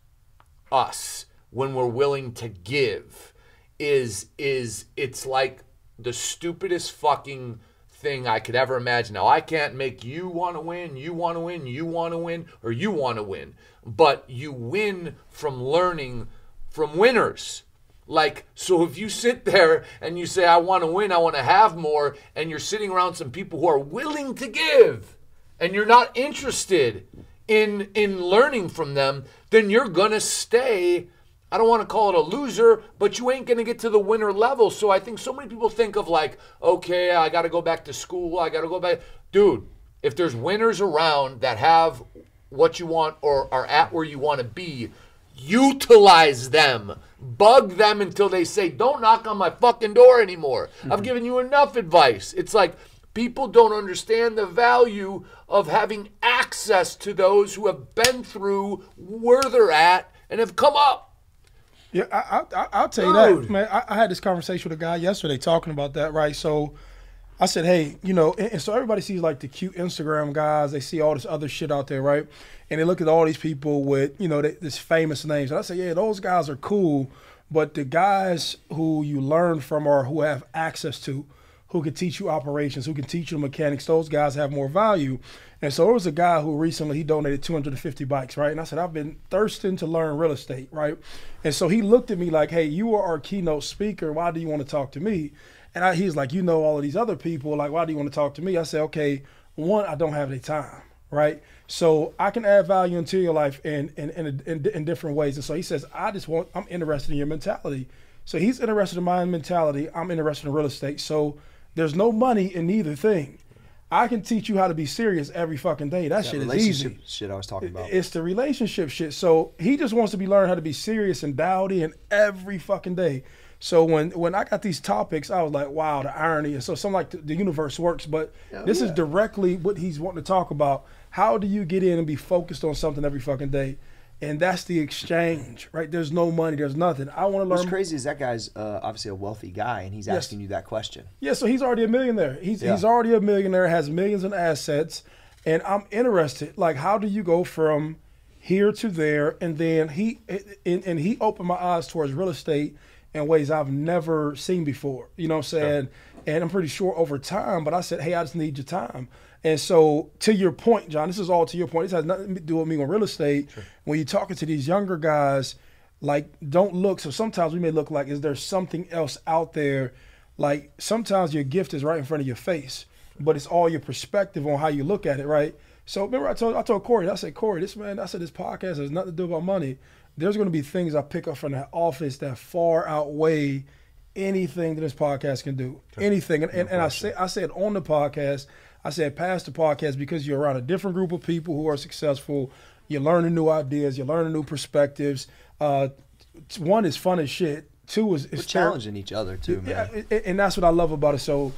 us when we're willing to give is it's like the stupidest fucking thing I could ever imagine. Now, I can't make you want to win, you want to win, you want to win, or you want to win. But you win from learning from winners. Like, so if you sit there and you say, I want to win, I want to have more, and you're sitting around some people who are willing to give, and you're not interested in learning from them, then you're going to stay, I don't want to call it a loser, but you ain't going to get to the winner level. So I think so many people think of, like, okay, I got to go back to school, I got to go back. Dude, if there's winners around that have what you want or are at where you want to be, utilize them. Bug them until they say, don't knock on my fucking door anymore. I've given you enough advice. It's like, people don't understand the value of having access to those who have been through where they're at and have come up. Yeah, I'll tell you that, man. I had this conversation with a guy yesterday talking about that, right? So I said, hey, you know, and so everybody sees, like, the cute Instagram guys. They see all this other shit out there, right? And they look at all these people with, you know, this famous names. And I say, yeah, those guys are cool. But the guys who you learn from or who have access to, who can teach you operations, who can teach you mechanics, those guys have more value. And so there was a guy who recently, he donated 250 bikes, right? And I said, I've been thirsting to learn real estate, right? And so he looked at me like, hey, you are our keynote speaker. Why do you want to talk to me? And he's like, you know all of these other people. Like, why do you want to talk to me? I said, okay, 1, I don't have any time, right? So I can add value into your life in different ways. And so he says, I'm interested in your mentality. So he's interested in my mentality. I'm interested in real estate. So there's no money in neither thing. I can teach you how to be serious every fucking day. That shit is easy. Shit I was talking about. It's the relationship shit. So he just wants to learn how to be serious and dowdy and every fucking day. So when I got these topics, I was like, wow, the irony. And so something like the universe works, but this is directly what he's wanting to talk about. How do you get in and be focused on something every fucking day? And that's the exchange, right? There's no money, there's nothing. I want to learn. What's crazy is that guy's obviously a wealthy guy, and he's asking you that question. Yeah, so he's already a millionaire. He's already a millionaire, has millions in assets, and I'm interested. Like, how do you go from here to there? And then he opened my eyes towards real estate in ways I've never seen before. You know what I'm saying? And I'm pretty sure over time, but I said, hey, I just need your time. And so to your point, John, this is all to your point. This has nothing to do with me on real estate. Sure. When you're talking to these younger guys, like, don't look. So sometimes we may look like, is there something else out there? Like, sometimes your gift is right in front of your face, but it's all your perspective on how you look at it, right? So remember I told Corey, I said, Corey, this podcast has nothing to do about money. There's going to be things I pick up from that office that far outweigh anything that this podcast can do. Sure. Anything. And I said on the podcast, I said past the podcast, because you're around a different group of people who are successful. You're learning new ideas. You're learning new perspectives. One is fun as shit. Two is we're challenging each other too, man. Yeah, and that's what I love about it. So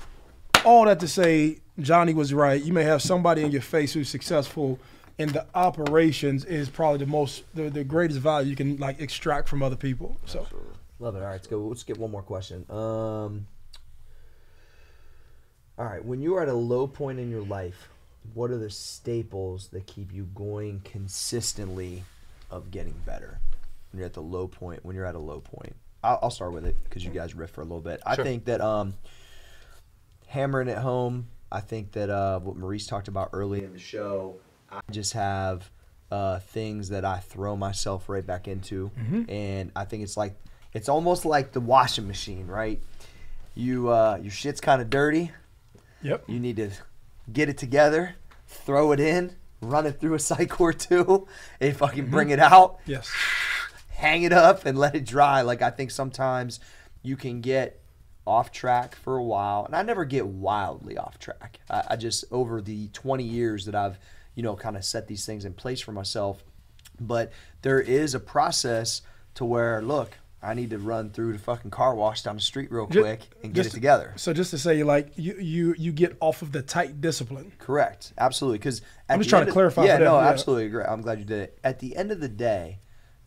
all that to say, Johnny was right. You may have somebody in your face who's successful, and the operations is probably the greatest value you can like extract from other people. So absolutely. Love it. All right, let's go. Let's get one more question. All right, when you are at a low point in your life, what are the staples that keep you going consistently of getting better? When you're at the low point, I'll start with it because you guys riff for a little bit. Sure. I think that hammering it home, I think that what Maurice talked about early in the show, I just have things that I throw myself right back into. Mm-hmm. And I think it's almost like the washing machine, right? Your shit's kind of dirty. Yep. You need to get it together, throw it in, run it through a cycle or two, and fucking bring it out. Yes. Hang it up and let it dry. Like, I think sometimes you can get off track for a while, and I never get wildly off track. I just, over the 20 years that I've, kind of set these things in place for myself, but there is a process to where, look, I need to run through the fucking car wash down the street real quick and get it together. So just to say, like, you get off of the tight discipline. Correct. Absolutely. Because I'm just trying to clarify. Yeah, no, absolutely agree. I'm glad you did it. At the end of the day,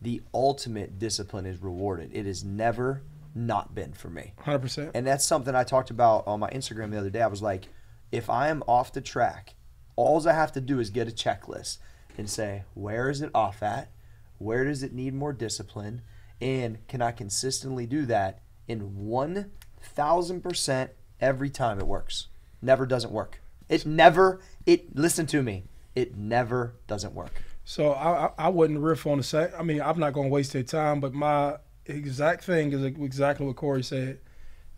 the ultimate discipline is rewarded. It has never not been for me. 100%. And that's something I talked about on my Instagram the other day. I was like, if I am off the track, all I have to do is get a checklist and say, where is it off at? Where does it need more discipline? And can I consistently do that in 1,000% every time it works? Never doesn't work. Listen to me. It never doesn't work. So I wouldn't riff on the same. I mean, I'm not going to waste their time, but my exact thing is exactly what Corey said.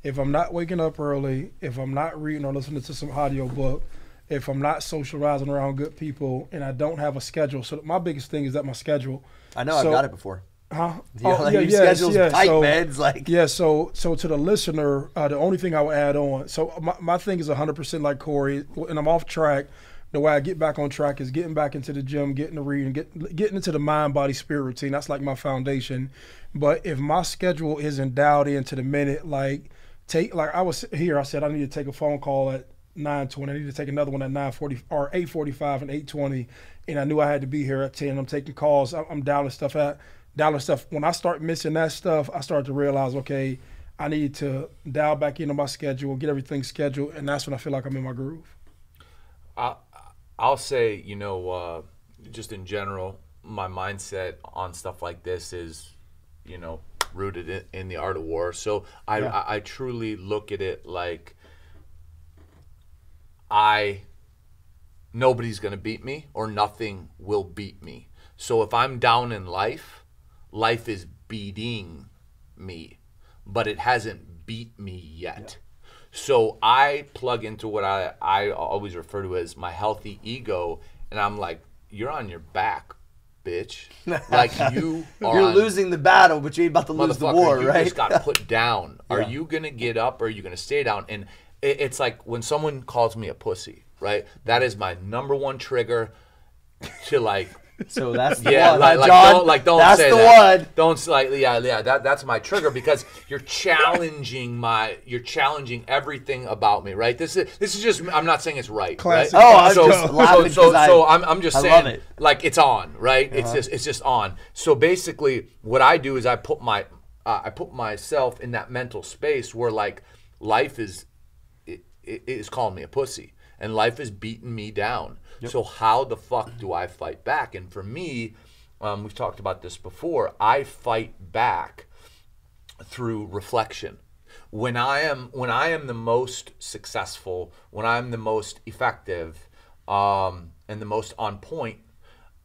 If I'm not waking up early, if I'm not reading or listening to some audio book, if I'm not socializing around good people, and I don't have a schedule. So my biggest thing is that my schedule. I know, I've got it before. Huh? Your schedule's tight, man. It's like, yeah. So to the listener, the only thing I would add on. So my thing is 100% like Corey, and I'm off track. The way I get back on track is getting back into the gym, getting to reading, getting into the mind, body, spirit routine. That's like my foundation. But if my schedule isn't dialed into the minute, I was here, I said I need to take a phone call at 9:20. I need to take another one at 9:40 or 8:45 and 8:20, and I knew I had to be here at 10. I'm taking calls. I'm dialing stuff. When I start missing that stuff, I start to realize, okay, I need to dial back into my schedule, get everything scheduled, and that's when I feel like I'm in my groove. I'll say, just in general, my mindset on stuff like this is, rooted in the art of war. So I truly look at it like nobody's going to beat me or nothing will beat me. So if I'm down in life is beating me, but it hasn't beat me yet. Yeah. So I plug into what I always refer to as my healthy ego, and I'm like, you're on your back, bitch. Like you're losing the battle, but you're about to lose the war, right? You just got put down. Yeah. Are you going to get up or are you going to stay down? And it's like when someone calls me a pussy, right? That is my number one trigger to like. So that's the one. Don't that's say the that. One. Don't that's my trigger because you're challenging everything about me, right? This is just, I'm not saying it's right. Classic. Right? Oh, I'm just laughing. So I'm just saying it. Like it's on, right? Uh-huh. It's just on. So basically what I do is I put myself in that mental space where like life is calling me a pussy and life is beating me down. Yep. So how the fuck do I fight back? And for me, we've talked about this before, I fight back through reflection. When I am the most successful, when I'm the most effective, and the most on point,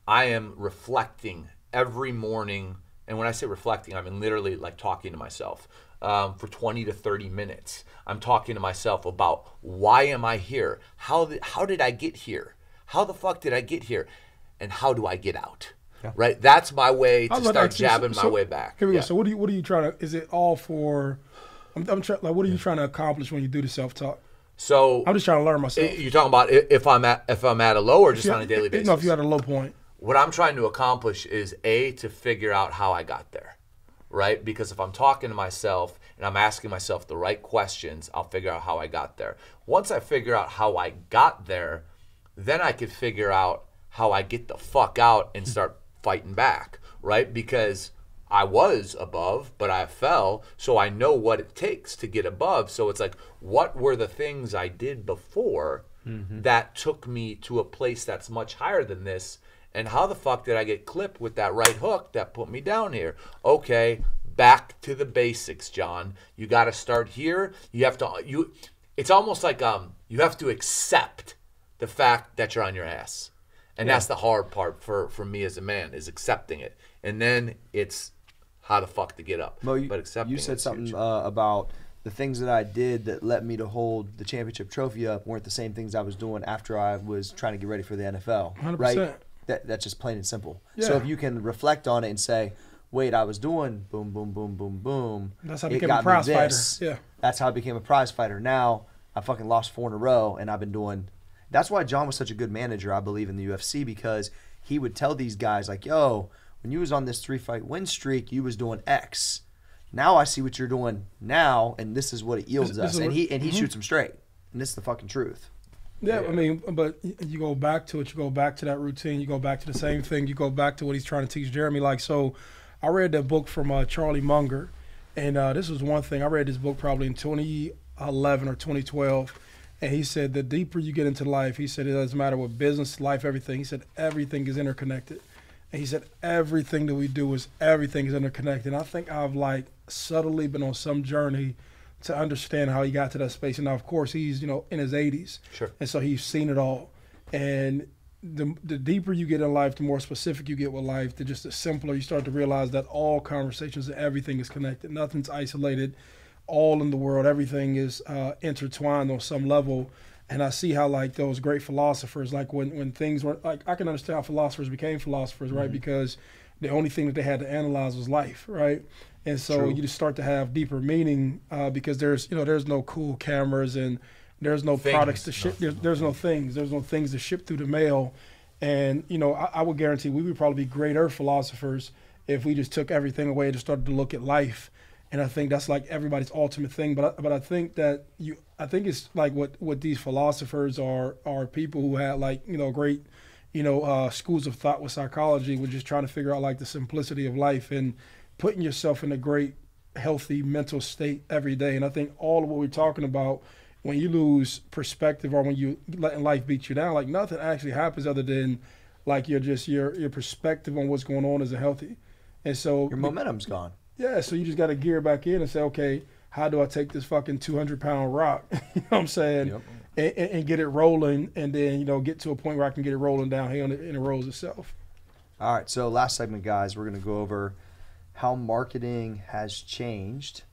I am reflecting every morning. And when I say reflecting, I mean literally like talking to myself for 20 to 30 minutes. I'm talking to myself about, why am I here? How did I get here? How the fuck did I get here? And how do I get out? Yeah. Right? That's my way to start jabbing my way back. Here we go. So what are you trying to, is it all for, I'm trying, like, what are you trying to accomplish when you do the self-talk? So I'm just trying to learn myself. You're talking about if I'm at a low, or just on a daily basis? No, if you're at a low point. What I'm trying to accomplish is to figure out how I got there, right? Because if I'm talking to myself and I'm asking myself the right questions, I'll figure out how I got there. Once I figure out how I got there, then I could figure out how I get the fuck out and start fighting back, right? Because I was above, but I fell, so I know what it takes to get above. So it's like, what were the things I did before that took me to a place that's much higher than this? And how the fuck did I get clipped with that right hook that put me down here? Okay, back to the basics, John. You got to start here. You have to. It's almost like you have to accept the fact that you're on your ass, and that's the hard part for me as a man, is accepting it. And then it's how the fuck to get up. But accepting. You said something about the things that I did that led me to hold the championship trophy up weren't the same things I was doing after I was trying to get ready for the NFL. 100%. Right? That's just plain and simple. Yeah. So if you can reflect on it and say, wait, I was doing boom, boom, boom, boom, boom. That's how I became a prize fighter. Yeah. That's how I became a prize fighter. Now I fucking lost 4 in a row, and I've been doing. That's why John was such a good manager, I believe, in the UFC, because he would tell these guys, like, yo, when you was on this 3-fight win streak, you was doing X. Now I see what you're doing now, and this is what it yields us. And he shoots them straight. And this is the fucking truth. Yeah, I mean, but you go back to it. You go back to that routine. You go back to the same thing. You go back to what he's trying to teach Jeremy. Like, so I read that book from Charlie Munger, and this was one thing. I read this book probably in 2011 or 2012, and he said the deeper you get into life, he said it doesn't matter what business, life, everything. He said everything is interconnected. And he said everything that we do everything is interconnected. And I think I've like subtly been on some journey to understand how he got to that space. And now, of course, he's, in his 80s. Sure. And so he's seen it all. And the deeper you get in life, the more specific you get with life, the simpler you start to realize that all conversations and everything is connected. Nothing's isolated. All in the world, everything is intertwined on some level. And I see how, like, those great philosophers, like when things were, like, I can understand how philosophers became philosophers, right? Because the only thing that they had to analyze was life, right? And so you just start to have deeper meaning because there's no cool cameras and there's no products to ship. There's no things. There's no things to ship through the mail. And, I would guarantee we would probably be greater philosophers if we just took everything away and just started to look at life. And I think that's like everybody's ultimate thing. But I think that I think it's like what these philosophers are people who had like, great, schools of thought with psychology, were just trying to figure out like the simplicity of life and putting yourself in a great, healthy mental state every day. And I think all of what we're talking about, when you lose perspective or when you letting life beat you down, like nothing actually happens other than like your perspective on what's going on isn't healthy. And so your momentum's gone. Yeah, so you just got to gear back in and say, okay, how do I take this fucking 200-pound rock, you know what I'm saying, and get it rolling, and then, get to a point where I can get it rolling downhill and it rolls itself. All right, so last segment, guys, we're going to go over how marketing has changed.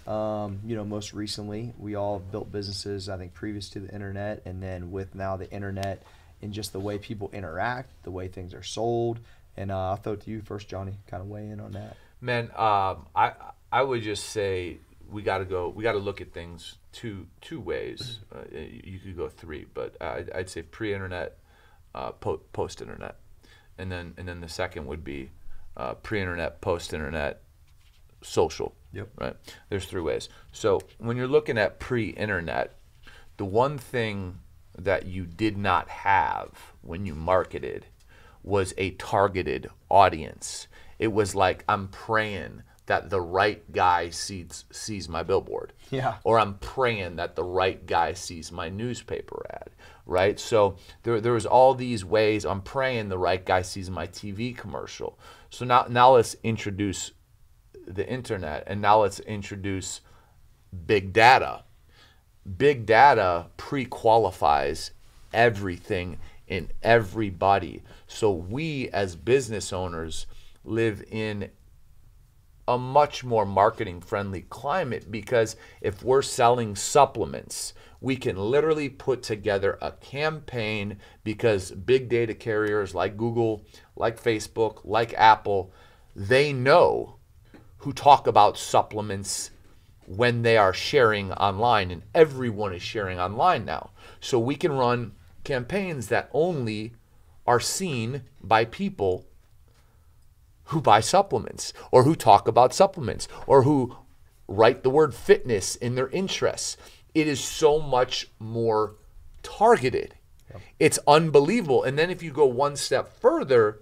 Most recently, we all built businesses, I think, previous to the internet, and then with now the internet and just the way people interact, the way things are sold. And I'll throw it to you first, Johnny, kind of weigh in on that. Man, I would just say we got to look at things two ways. You could go 3, but I'd say pre-internet, post-internet, and then the second would be pre-internet, post-internet, social. Yep. Right. There's 3 ways. So when you're looking at pre-internet, the one thing that you did not have when you marketed was a targeted audience. It was like, I'm praying that the right guy sees my billboard. Yeah. Or I'm praying that the right guy sees my newspaper ad, right? So there was all these ways. I'm praying the right guy sees my TV commercial. So now let's introduce the internet, and now let's introduce big data. Big data pre-qualifies everything and everybody. So we as business owners live in a much more marketing friendly climate, because if we're selling supplements, we can literally put together a campaign, because big data carriers like Google, like Facebook, like Apple, they know who talk about supplements when they are sharing online, and everyone is sharing online now. So we can run campaigns that only are seen by people who buy supplements, or who talk about supplements, or who write the word fitness in their interests. It is so much more targeted. Yep. It's unbelievable. And then if you go one step further,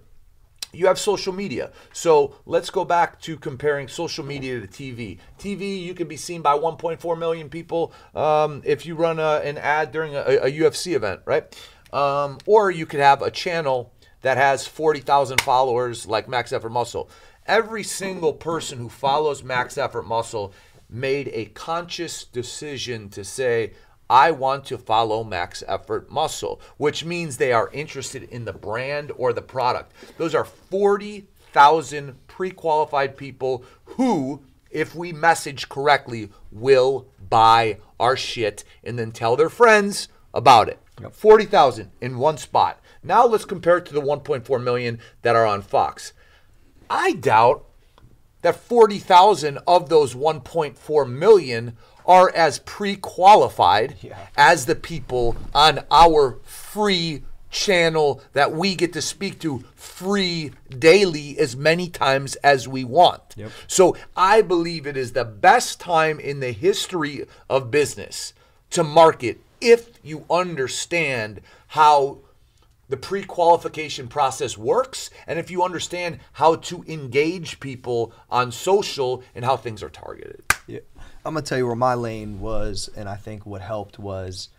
you have social media. So let's go back to comparing social media to TV. TV, you can be seen by 1.4 million people if you run an ad during a UFC event, right? Or you could have a channel that has 40,000 followers like Max Effort Muscle. Every single person who follows Max Effort Muscle made a conscious decision to say, I want to follow Max Effort Muscle, which means they are interested in the brand or the product. Those are 40,000 pre-qualified people who, if we message correctly, will buy our shit and then tell their friends about it. Yep. 40,000 in one spot. Now let's compare it to the 1.4 million that are on Fox. I doubt that 40,000 of those 1.4 million are as pre-qualified as the people on our free channel that we get to speak to free daily as many times as we want. Yep. So I believe it is the best time in the history of business to market if you understand how the pre-qualification process works, and if you understand how to engage people on social and how things are targeted. Yeah. I'm going to tell you where my lane was, and I think what helped was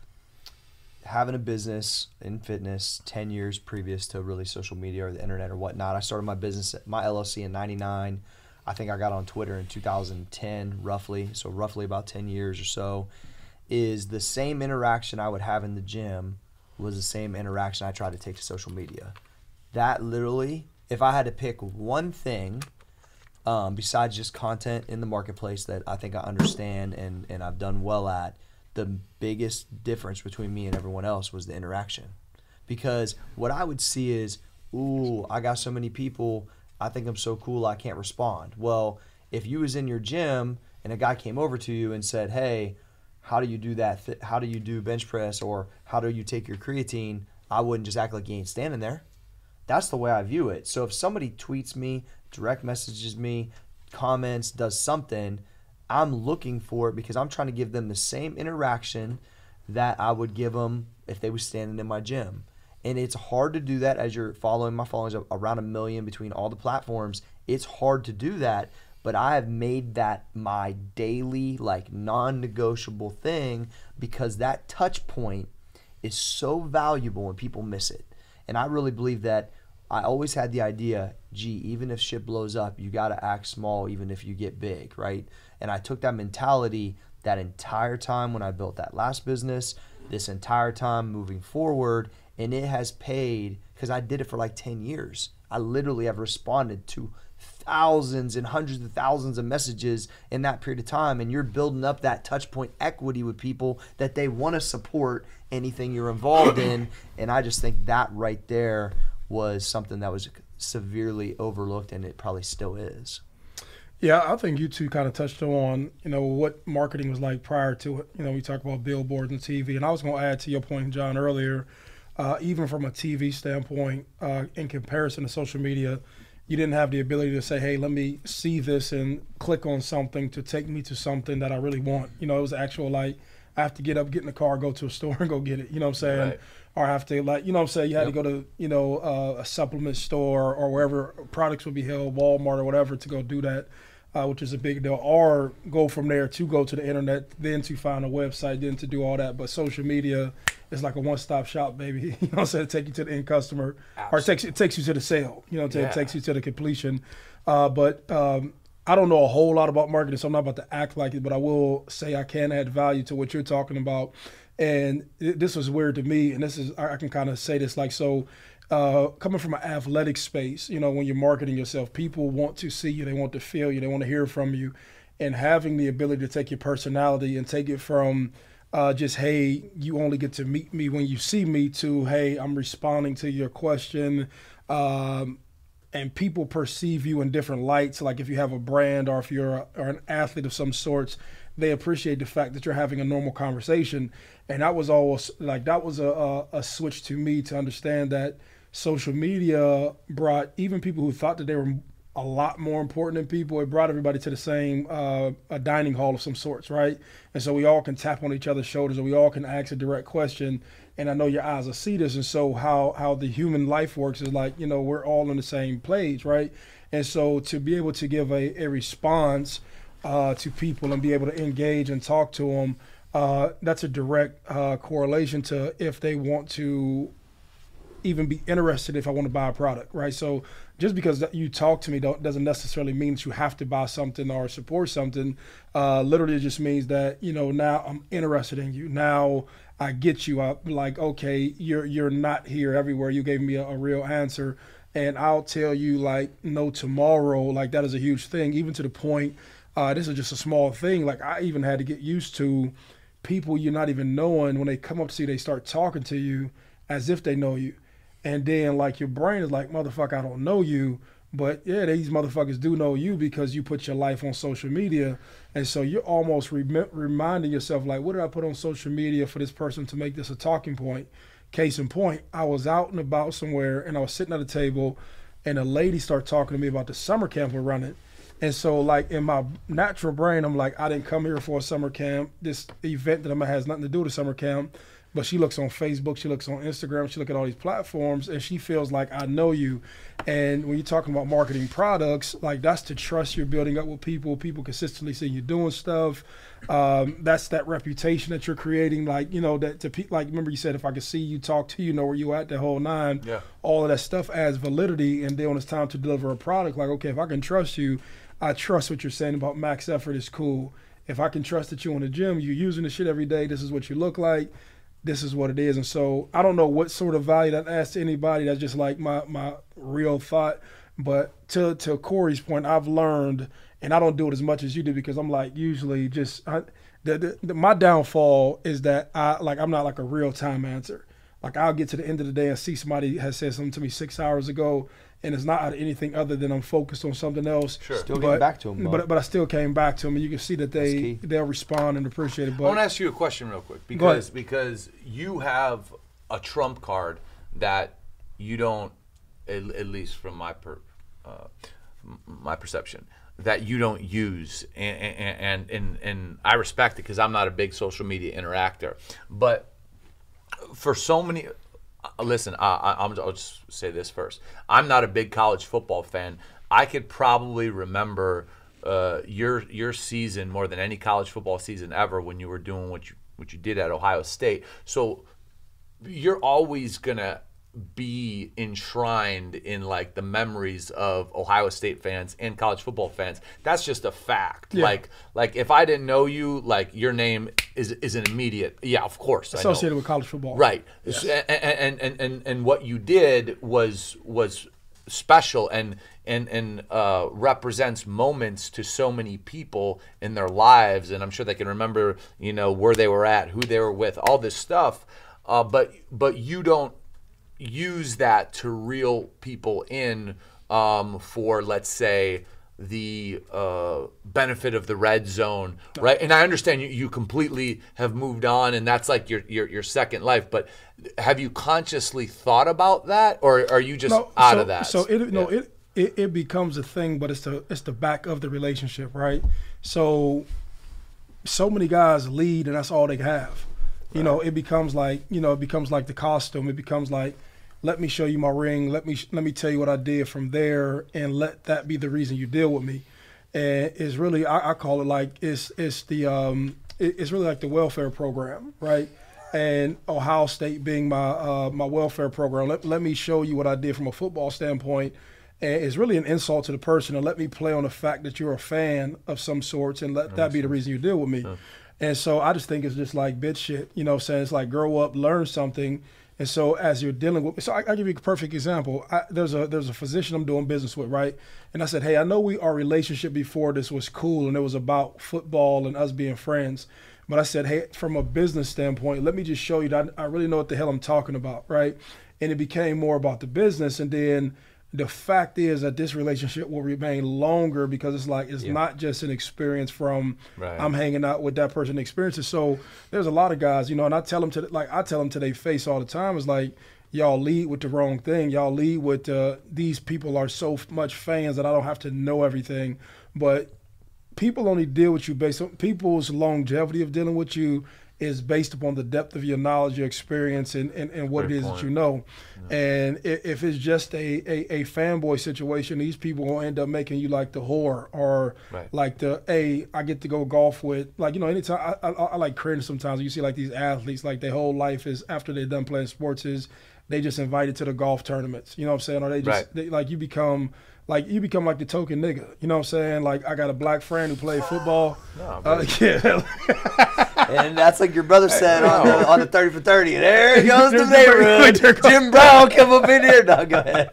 having a business in fitness 10 years previous to really social media or the internet or whatnot. I started my business, my LLC in 99. I think I got on Twitter in 2010, roughly, so roughly about 10 years or so. Is the same interaction I would have in the gym was the same interaction I tried to take to social media. That literally, if I had to pick one thing besides just content in the marketplace that I think I understand and I've done well at, the biggest difference between me and everyone else was the interaction. Because what I would see is, ooh, I got so many people, I think I'm so cool I can't respond. Well, if you was in your gym and a guy came over to you and said, hey, how do you do that? How do you do bench press, or how do you take your creatine? I wouldn't just act like you ain't standing there. That's the way I view it. So if somebody tweets me, direct messages me, comments, does something, I'm looking for it because I'm trying to give them the same interaction that I would give them if they were standing in my gym. And it's hard to do that as you're following. My following's around 1 million between all the platforms. It's hard to do that. But I have made that my daily, like, non-negotiable thing, because that touch point is so valuable and people miss it. And I really believe that I always had the idea, gee, even if shit blows up, you got to act small even if you get big, right? And I took that mentality that entire time when I built that last business, this entire time moving forward, and it has paid because I did it for like 10 years. I literally have responded to thousands and hundreds of thousands of messages in that period of time, and you're building up that touch point equity with people that they want to support anything you're involved in. And I just think that right there was something that was severely overlooked, and it probably still is. Yeah, I think you two kind of touched on, what marketing was like prior to it. We talk about billboards and TV, and I was going to add to your point, John, earlier, even from a TV standpoint, in comparison to social media, you didn't have the ability to say, hey, let me see this and click on something to take me to something that I really want. It was actual, like, I have to get up, get in the car, go to a store and go get it. You know what I'm saying? Right. Or I have to, like, you had to go to, a supplement store or wherever products would be held, Walmart or whatever, to go do that, which is a big deal. Or go from there to go to the internet, then to find a website, then to do all that. But social media is like a one-stop shop, baby. You know what I'm saying? It takes you to the end customer. Absolutely. Or it takes you to the sale. It takes you to the completion. But I don't know a whole lot about marketing, so I'm not about to act like it, but I will say I can add value to what you're talking about. And this was weird to me, and this is, I can kind of say this like, so coming from an athletic space, you know, when you're marketing yourself, people want to see you, they want to feel you, they want to hear from you. And having the ability to take your personality and take it from just, hey, you only get to meet me when you see me, to, hey, I'm responding to your question. And people perceive you in different lights. Like if you have a brand or if you're an athlete of some sorts, they appreciate the fact that you're having a normal conversation. And that was always like, that was a switch to me to understand that social media brought even people who thought that they were a lot more important than people, it brought everybody to the same a dining hall of some sorts, right? And so we all can tap on each other's shoulders and we all can ask a direct question. And I know your eyes will see this. And so how the human life works is like, you know, we're all on the same page, right? And so to be able to give a response to people and be able to engage and talk to them, that's a direct correlation to if they want to even be interested if I want to buy a product, right? So just because you talk to me doesn't necessarily mean that you have to buy something or support something. Literally, it just means that, you know, now I'm interested in you. Now I get you. I'm like, okay, you're not here everywhere. You gave me a real answer, and I'll tell you like no tomorrow. Like that is a huge thing, even to the point. This is just a small thing. Like I even had to get used to people you're not even knowing when they come up to you, they start talking to you as if they know you. And then like your brain is like, motherfucker, I don't know you. But yeah, these motherfuckers do know you because you put your life on social media. And so you're almost reminding yourself like, what did I put on social media for this person to make this a talking point? Case in point, I was out and about somewhere and I was sitting at a table and a lady started talking to me about the summer camp we're running. And so like in my natural brain, I'm like, I didn't come here for a summer camp. This event that I'm gonna has nothing to do with a summer camp. But she looks on Facebook, she looks on Instagram, she looks at all these platforms, and she feels like I know you. And when you're talking about marketing products, like that's the trust you're building up with people. People consistently see you doing stuff. That's that reputation that you're creating. Like, you know, that to like, remember you said, if I could see you, talk to you, know where you at, the whole nine. Yeah. All of that stuff adds validity. And then when it's time to deliver a product, like, okay, if I can trust you, I trust what you're saying about max effort is cool. If I can trust that you're in the gym, you're using the shit every day, this is what you look like. This is what it is. And so I don't know what sort of value that adds to anybody. That's just like my real thought. But to Corey's point, I've learned, and I don't do it as much as you do because I'm like usually just my downfall is that I'm not like a real time answer. Like I'll get to the end of the day and see somebody has said something to me 6 hours ago, and it's not out of anything other than I'm focused on something else. Sure. Still getting back to them. But I still came back to them, and you can see that they'll respond and appreciate it. But I want to ask you a question real quick because you have a trump card that you don't, at least from my perception, that you don't use, and I respect it because I'm not a big social media interactor, but for so many. Listen, I'll just say this first. I'm not a big college football fan. I could probably remember your season more than any college football season ever when you were doing what you did at Ohio State. So you're always gonna be enshrined in like the memories of Ohio State fans and college football fans. That's just a fact. Yeah. Like if I didn't know you, like your name is an immediate, yeah, of course. Associated with college football. Right. Yes. And what you did was special and represents moments to so many people in their lives, and I'm sure they can remember, you know, where they were at, who they were with, all this stuff. But you don't use that to reel people in for, let's say, the benefit of the red zone, right? And I understand you completely have moved on, and that's like your second life. But have you consciously thought about that, or are you just out of that? So it becomes a thing, but it's the back of the relationship, right? So many guys lead, and that's all they have. You know, it becomes like the costume. It becomes like, let me show you my ring. Let me tell you what I did from there, and let that be the reason you deal with me. And it's really, I call it like it's really like the welfare program, right? And Ohio State being my welfare program. Let me show you what I did from a football standpoint, And it's really an insult to the person to let me play on the fact that you're a fan of some sorts and let that be the reason you deal with me. Yeah. And so I just think it's just like bitch shit, you know what I'm saying? It's like grow up, learn something. And so as you're dealing with, so I'll give you a perfect example. There's a physician I'm doing business with, right? And I said, hey, I know our relationship before this was cool and it was about football and us being friends. But I said, hey, from a business standpoint, let me just show you that I really know what the hell I'm talking about, right? And it became more about the business. And then the fact is that this relationship will remain longer because it's like, it's not just an experience from I'm hanging out with that person experiences. So there's a lot of guys, you know, and I tell them to their face all the time, it's like, y'all lead with the wrong thing. Y'all lead with these people are so much fans that I don't have to know everything. But people only deal with you based on people's longevity of dealing with you is based upon the depth of your knowledge, your experience, and what it is that you know. Yeah. And if it's just a fanboy situation, these people will end up making you like the whore or like I get to go golf with, like, you know, anytime I like cringe sometimes. You see like these athletes, like their whole life is after they're done playing sports is they just invited to the golf tournaments, you know what I'm saying? Or they just, you become like the token nigga, you know what I'm saying? Like I got a black friend who played football. And that's like your brother said on the 30 for 30. And there he goes the neighborhood. Jim Brown come up in here. No, go ahead.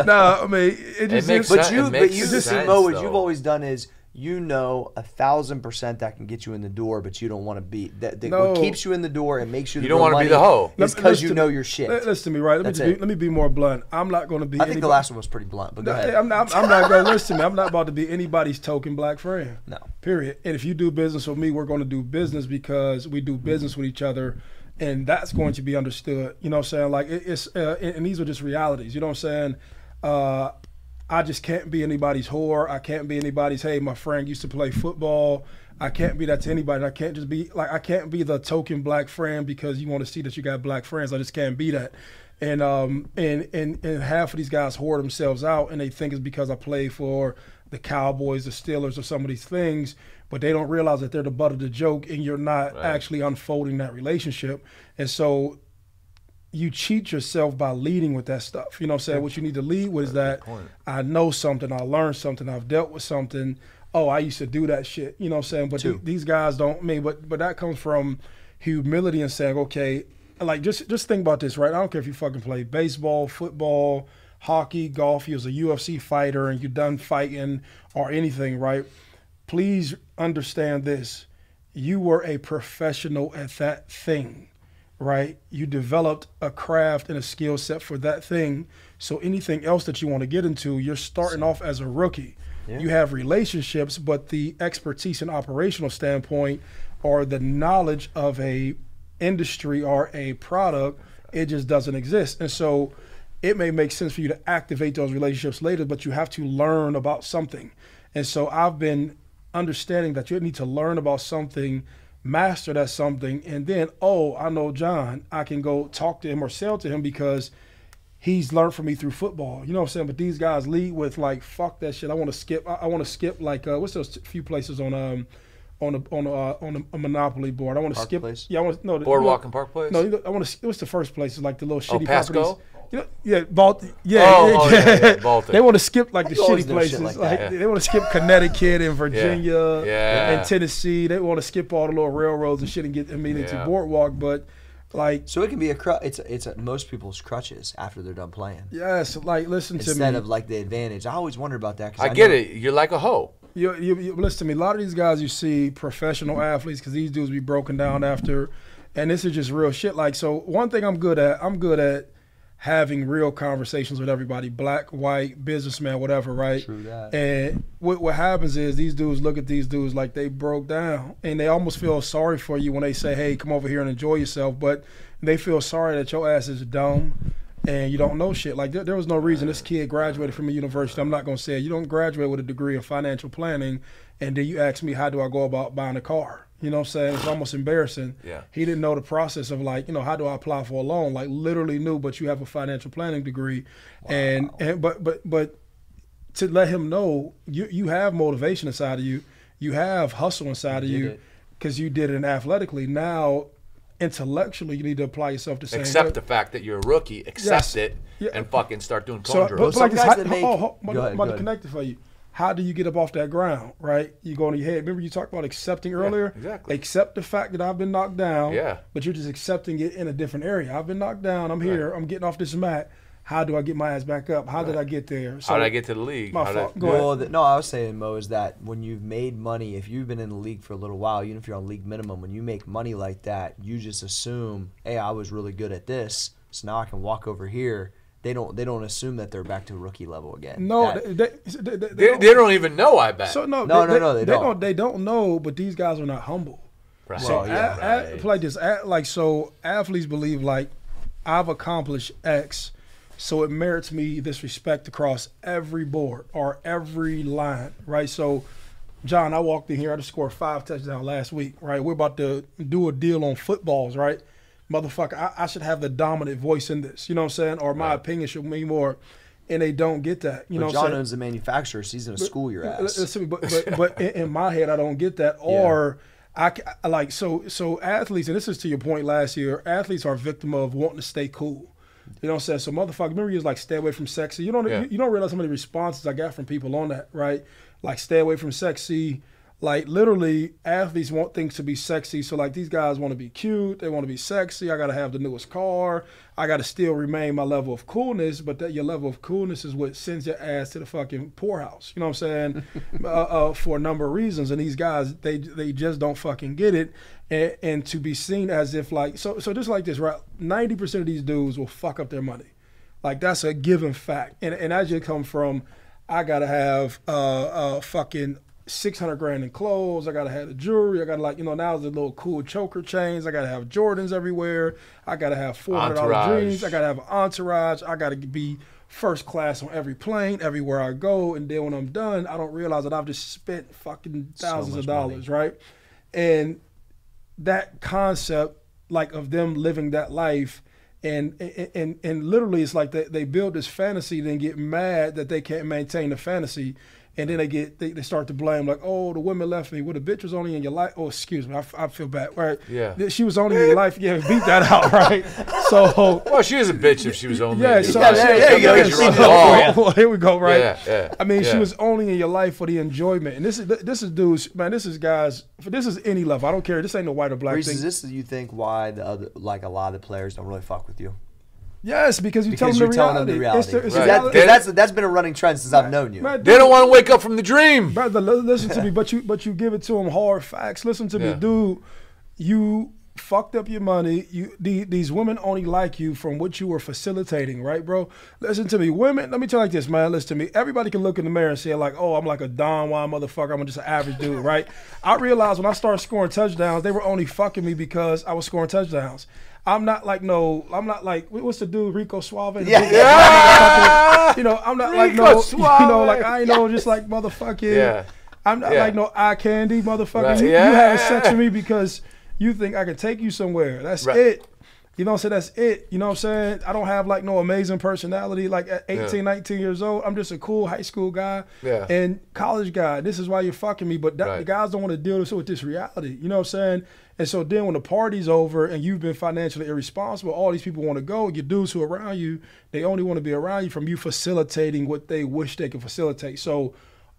No, I mean, it just makes sense. But you just Mo, what you've always done is, you know 1,000% that can get you in the door, but you don't want to be that. What keeps you in the door and makes you don't want to be the hoe is because you know your shit. Listen to me, right? Let me be more blunt. I'm not going to be. I think the last one was pretty blunt, but go ahead. I'm not going to listen to me. I'm not about to be anybody's token black friend. No. Period. And if you do business with me, we're going to do business because we do business with each other, and that's going to be understood. You know what I'm saying? Like it's and these are just realities. You know what I'm saying? I just can't be anybody's whore. I can't be anybody's, hey, my friend used to play football. I can't be that to anybody. I can't just be like, I can't be the token black friend because you want to see that you got black friends. I just can't be that. And half of these guys whore themselves out and they think it's because I play for the Cowboys, the Steelers, or some of these things, but they don't realize that they're the butt of the joke and you're not actually unfolding that relationship. And so you cheat yourself by leading with that stuff. You know what I'm saying? What you need to lead with is that I know something, I learned something, I've dealt with something. Oh, I used to do that shit. You know what I'm saying? But these guys don't mean, but that comes from humility and saying, okay, like just think about this, right? I don't care if you fucking play baseball, football, hockey, golf, you was a UFC fighter and you're done fighting or anything, right? Please understand this. You were a professional at that thing. Right? You developed a craft and a skill set for that thing. So anything else that you want to get into, you're starting off as a rookie. Yeah. You have relationships, but the expertise and operational standpoint or the knowledge of a industry or a product, it just doesn't exist. And so it may make sense for you to activate those relationships later, but you have to learn about something. And so I've been understanding that you need to learn about something, master that something, and then, I know John, I can go talk to him or sell to him because he's learned from me through football. You know what I'm saying? But these guys lead with like, fuck that shit. I want to skip like what's those few places on a Monopoly board? I want to skip. Place? Yeah, I want Boardwalk and Park Place. No, I want to. What's the first place? It's like the little shitty Pasco? properties. You know, Baltic. They want to skip like the shitty places. They want to skip Connecticut and Virginia and Tennessee. They want to skip all the little railroads and shit and get immediately to Boardwalk. But like, so it can be it's most people's crutches after they're done playing. Yes, like listen to me. Instead of like the advantage. I always wonder about that. I get it. You're like a hoe. You listen to me. A lot of these guys you see professional athletes because these dudes be broken down after, and this is just real shit. Like, so one thing I'm good at having real conversations with everybody, black, white, businessman, whatever, right? True that. And what happens is these dudes look at these dudes like they broke down, and they almost feel sorry for you when they say, hey, come over here and enjoy yourself, but they feel sorry that your ass is dumb and you don't know shit. Like there was no reason this kid graduated from a university. I'm not going to say it. You don't graduate with a degree in financial planning, and then you ask me, how do I go about buying a car? You know what I'm saying? It's almost embarrassing. Yeah. He didn't know the process of like, how do I apply for a loan? Like literally knew, but you have a financial planning degree. Wow. But to let him know you have motivation inside of you. You have hustle inside of you because you did it athletically. Now, intellectually you need to apply yourself the same way. Accept the fact that you're a rookie. Accept it and fucking start doing cone So, drills. but like this, guys that make- I'm Go about to ahead. connect it for you. How do you get up off that ground, right? You go on your head. Remember you talked about accepting earlier? exactly. Accept the fact that I've been knocked down, Yeah. but you're just accepting it in a different area. I've been knocked down. I'm here. I'm getting off this mat. How do I get my ass back up? How did I get there? So, How did I get to the league? My How did I- fault. Go ahead. Well, no, I was saying, Mo, is that when you've made money, if you've been in the league for a little while, even if you're on league minimum, when you make money like that, you just assume, hey, I was really good at this, so now I can walk over here. They don't assume that they're back to rookie level again. No, That- They don't even know, I bet. So No, they don't. They don't know, but these guys are not humble. Right. So Well, yeah, right. like this, so athletes believe like I've accomplished X, so it merits me this respect across every board or every line, right? So, John, I walked in here. I just scored 5 touchdowns last week, right? We're about to do a deal on footballs, right? Motherfucker, I should have the dominant voice in this, you know what I'm saying? Or my opinion should mean more, and they don't get that, you know But what I'm John saying? owns the manufacturer, so he's going to school your ass. Listen, but in my head, I don't get that. Or I like so athletes, and this is to your point last year. Athletes are a victim of wanting to stay cool. You know what I'm saying? So motherfucker, remember you was like stay away from sexy. You don't realize how many responses I got from people on that, right? Like stay away from sexy. Like literally, athletes want things to be sexy. So like these guys want to be cute. They want to be sexy. I got to have the newest car. I got to still remain my level of coolness. But that your level of coolness is what sends your ass to the fucking poorhouse. You know what I'm saying? For a number of reasons. And these guys, they just don't fucking get it. And to be seen as if like so just like this, right? 90% of these dudes will fuck up their money. Like that's a given fact. And that just come from I gotta have fucking $600,000 in clothes. I gotta have the jewelry. I gotta now the little cool choker chains. I gotta have Jordans everywhere. I gotta have $400 dreams. I gotta have an entourage. I gotta be first class on every plane, everywhere I go. And then when I'm done, I don't realize that I've just spent fucking thousands of dollars, right? And that concept, like of them living that life, and literally it's like they build this fantasy, then get mad that they can't maintain the fantasy. And then they start to blame, like, oh, the women left me. Well, the bitch was only in your life. Oh, excuse me, I feel bad. Right? Yeah. She was only in your life. Yeah, beat that out, right? So. Well, she is a bitch if she was only. Yeah. in your So life. there you go. Well, here we go. Right. Yeah. I mean, she was only in your life for the enjoyment. And this is dudes, man. This is guys. This is any level. I don't care. This ain't no white or black Reese, thing. is this you think why the other a lot of the players don't really fuck with you? Yes, because you're Because telling you're them telling them the reality. It's Right. reality. That's been a running trend since I've known you. Man, They don't want to wake up from the dream. Brother, listen to me, but you give it to them hard facts. Listen to me, Yeah. dude. You fucked up your money. These women only like you from what you were facilitating, right, bro? Listen to me, women. Let me tell you like this, man. Listen to me. Everybody can look in the mirror and say like, oh, I'm like a Don Juan motherfucker. I'm just an average dude, right? I realized when I started scoring touchdowns, they were only fucking me because I was scoring touchdowns. I'm not like what's the dude Rico Suave? Yeah. You know, I'm not Rico like Suave. like I ain't no just like motherfucking. Yeah. I'm not like no eye candy motherfucker. Right. You Yeah. have sex with me because you think I can take you somewhere. That's Right. it. You know what I'm saying? That's it. You know what I'm saying? I don't have like no amazing personality. Like at 18, 19 years old, I'm just a cool high school guy and college guy. This is why you're fucking me. But the guys don't want to deal with this reality. You know what I'm saying? And so then when the party's over and you've been financially irresponsible, all these people want to go. Your dudes who are around you, they only want to be around you from you facilitating what they wish they could facilitate. So,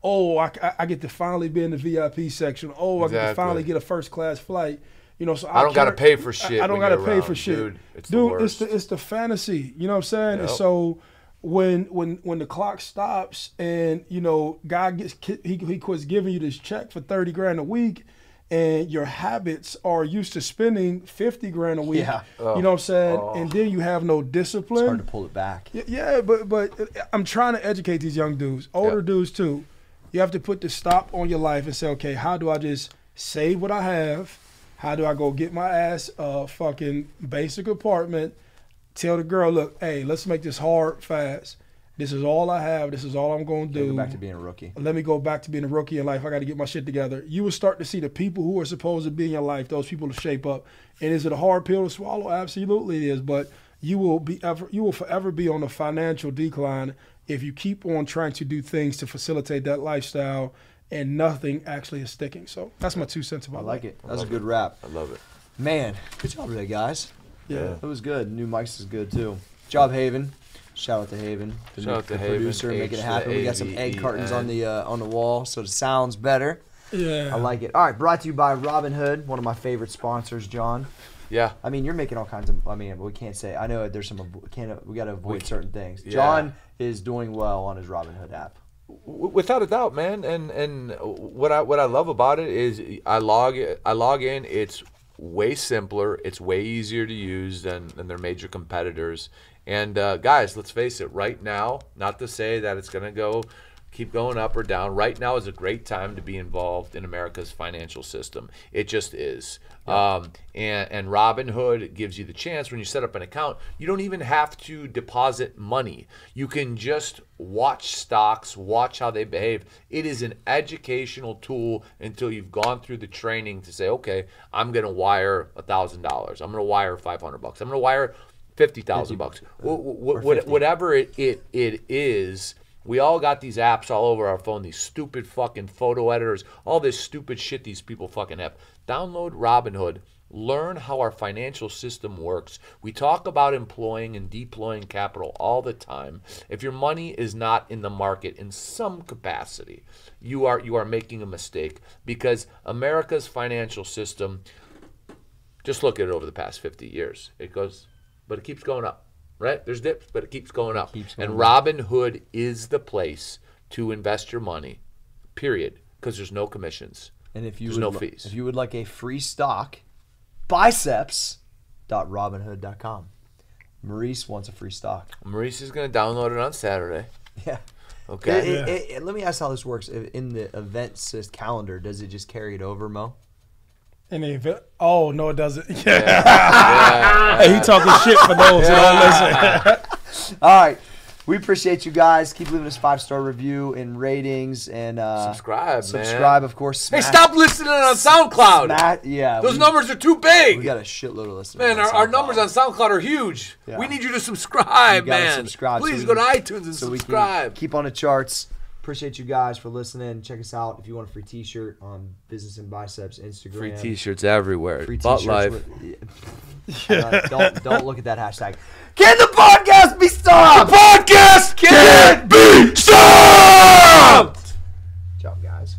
oh, I get to finally be in the VIP section. Oh, I get to finally get a first class flight. You know, so I don't got to pay for shit. I don't got to pay for shit, dude. It's the fantasy. You know what I'm saying? Yep. And so when the clock stops and you know God he quits giving you this check for $30,000 a week, and your habits are used to spending $50,000 a week. Yeah. You know what I'm saying? And then you have no discipline. It's hard to pull it back. Yeah, but I'm trying to educate these young dudes, older dudes too. You have to put the stop on your life and say, okay, how do I just save what I have? How do I go get my ass a fucking basic apartment? Tell the girl, look, hey, let's make this hard fast. This is all I have. This is all I'm going to do. Go back to being a rookie. Let me go back to being a rookie in life. I got to get my shit together. You will start to see the people who are supposed to be in your life, those people to shape up. And is it a hard pill to swallow? Absolutely it is. But you will forever be on a financial decline if you keep on trying to do things to facilitate that lifestyle and nothing actually is sticking. So that's my 2 cents about I like that. it. That's a good wrap. I love it. Man, good job today, guys. Yeah. That was good. New mics is good too. Job Haven. Shout out to Haven, the producer, making it happen. We got some egg cartons on the wall, so the sound's better. Yeah. I like it. All right, brought to you by Robinhood, one of my favorite sponsors, John. Yeah. I mean, you're making all kinds of. I mean, we can't say. I know there's some. We got to avoid certain things. Yeah. John is doing well on his Robinhood app. Without a doubt, man. And what I love about it is I log in. It's way simpler. It's way easier to use than their major competitors. And guys, let's face it. Right now, not to say that it's going to keep going up or down. Right now is a great time to be involved in America's financial system. It just is. Yeah. And Robinhood gives you the chance when you set up an account, you don't even have to deposit money. You can just watch stocks, watch how they behave. It is an educational tool until you've gone through the training to say, okay, I'm going to wire $1,000. I'm going to wire $500. I'm going to wire $50,000. Whatever it is. We all got these apps all over our phone, these stupid fucking photo editors, all this stupid shit these people fucking have. Download Robinhood. Learn how our financial system works. We talk about employing and deploying capital all the time. If your money is not in the market in some capacity, you are making a mistake, because America's financial system, just look at it over the past 50 years. It goes, but it keeps going up. Right? There's dips, but it keeps going up. And Robinhood is the place to invest your money, period, because there's no commissions. And if there's no fees. If you would like a free stock, biceps.robinhood.com. Maurice wants a free stock. Maurice is going to download it on Saturday. Yeah. Okay. Let me ask how this works. In the event calendar, does it just carry it over, Mo? In the event? Oh, no, it doesn't. Yeah. Hey, he talking shit for those who don't listen. All right. We appreciate you guys. Keep leaving us 5-star review and ratings, and subscribe, man. Of course. Hey, stop listening on SoundCloud. Those numbers are too big. We got a shitload of listeners. Man, our numbers on SoundCloud are huge. Yeah. We need you to subscribe, man. Please go to iTunes and subscribe. We can keep on the charts. Appreciate you guys for listening. Check us out if you want a free T-shirt on Business and Biceps Instagram. Free T-shirts everywhere. Free T-shirts. Life. Don't look at that hashtag. Can the podcast be stopped? The podcast can't be stopped! Good job, guys.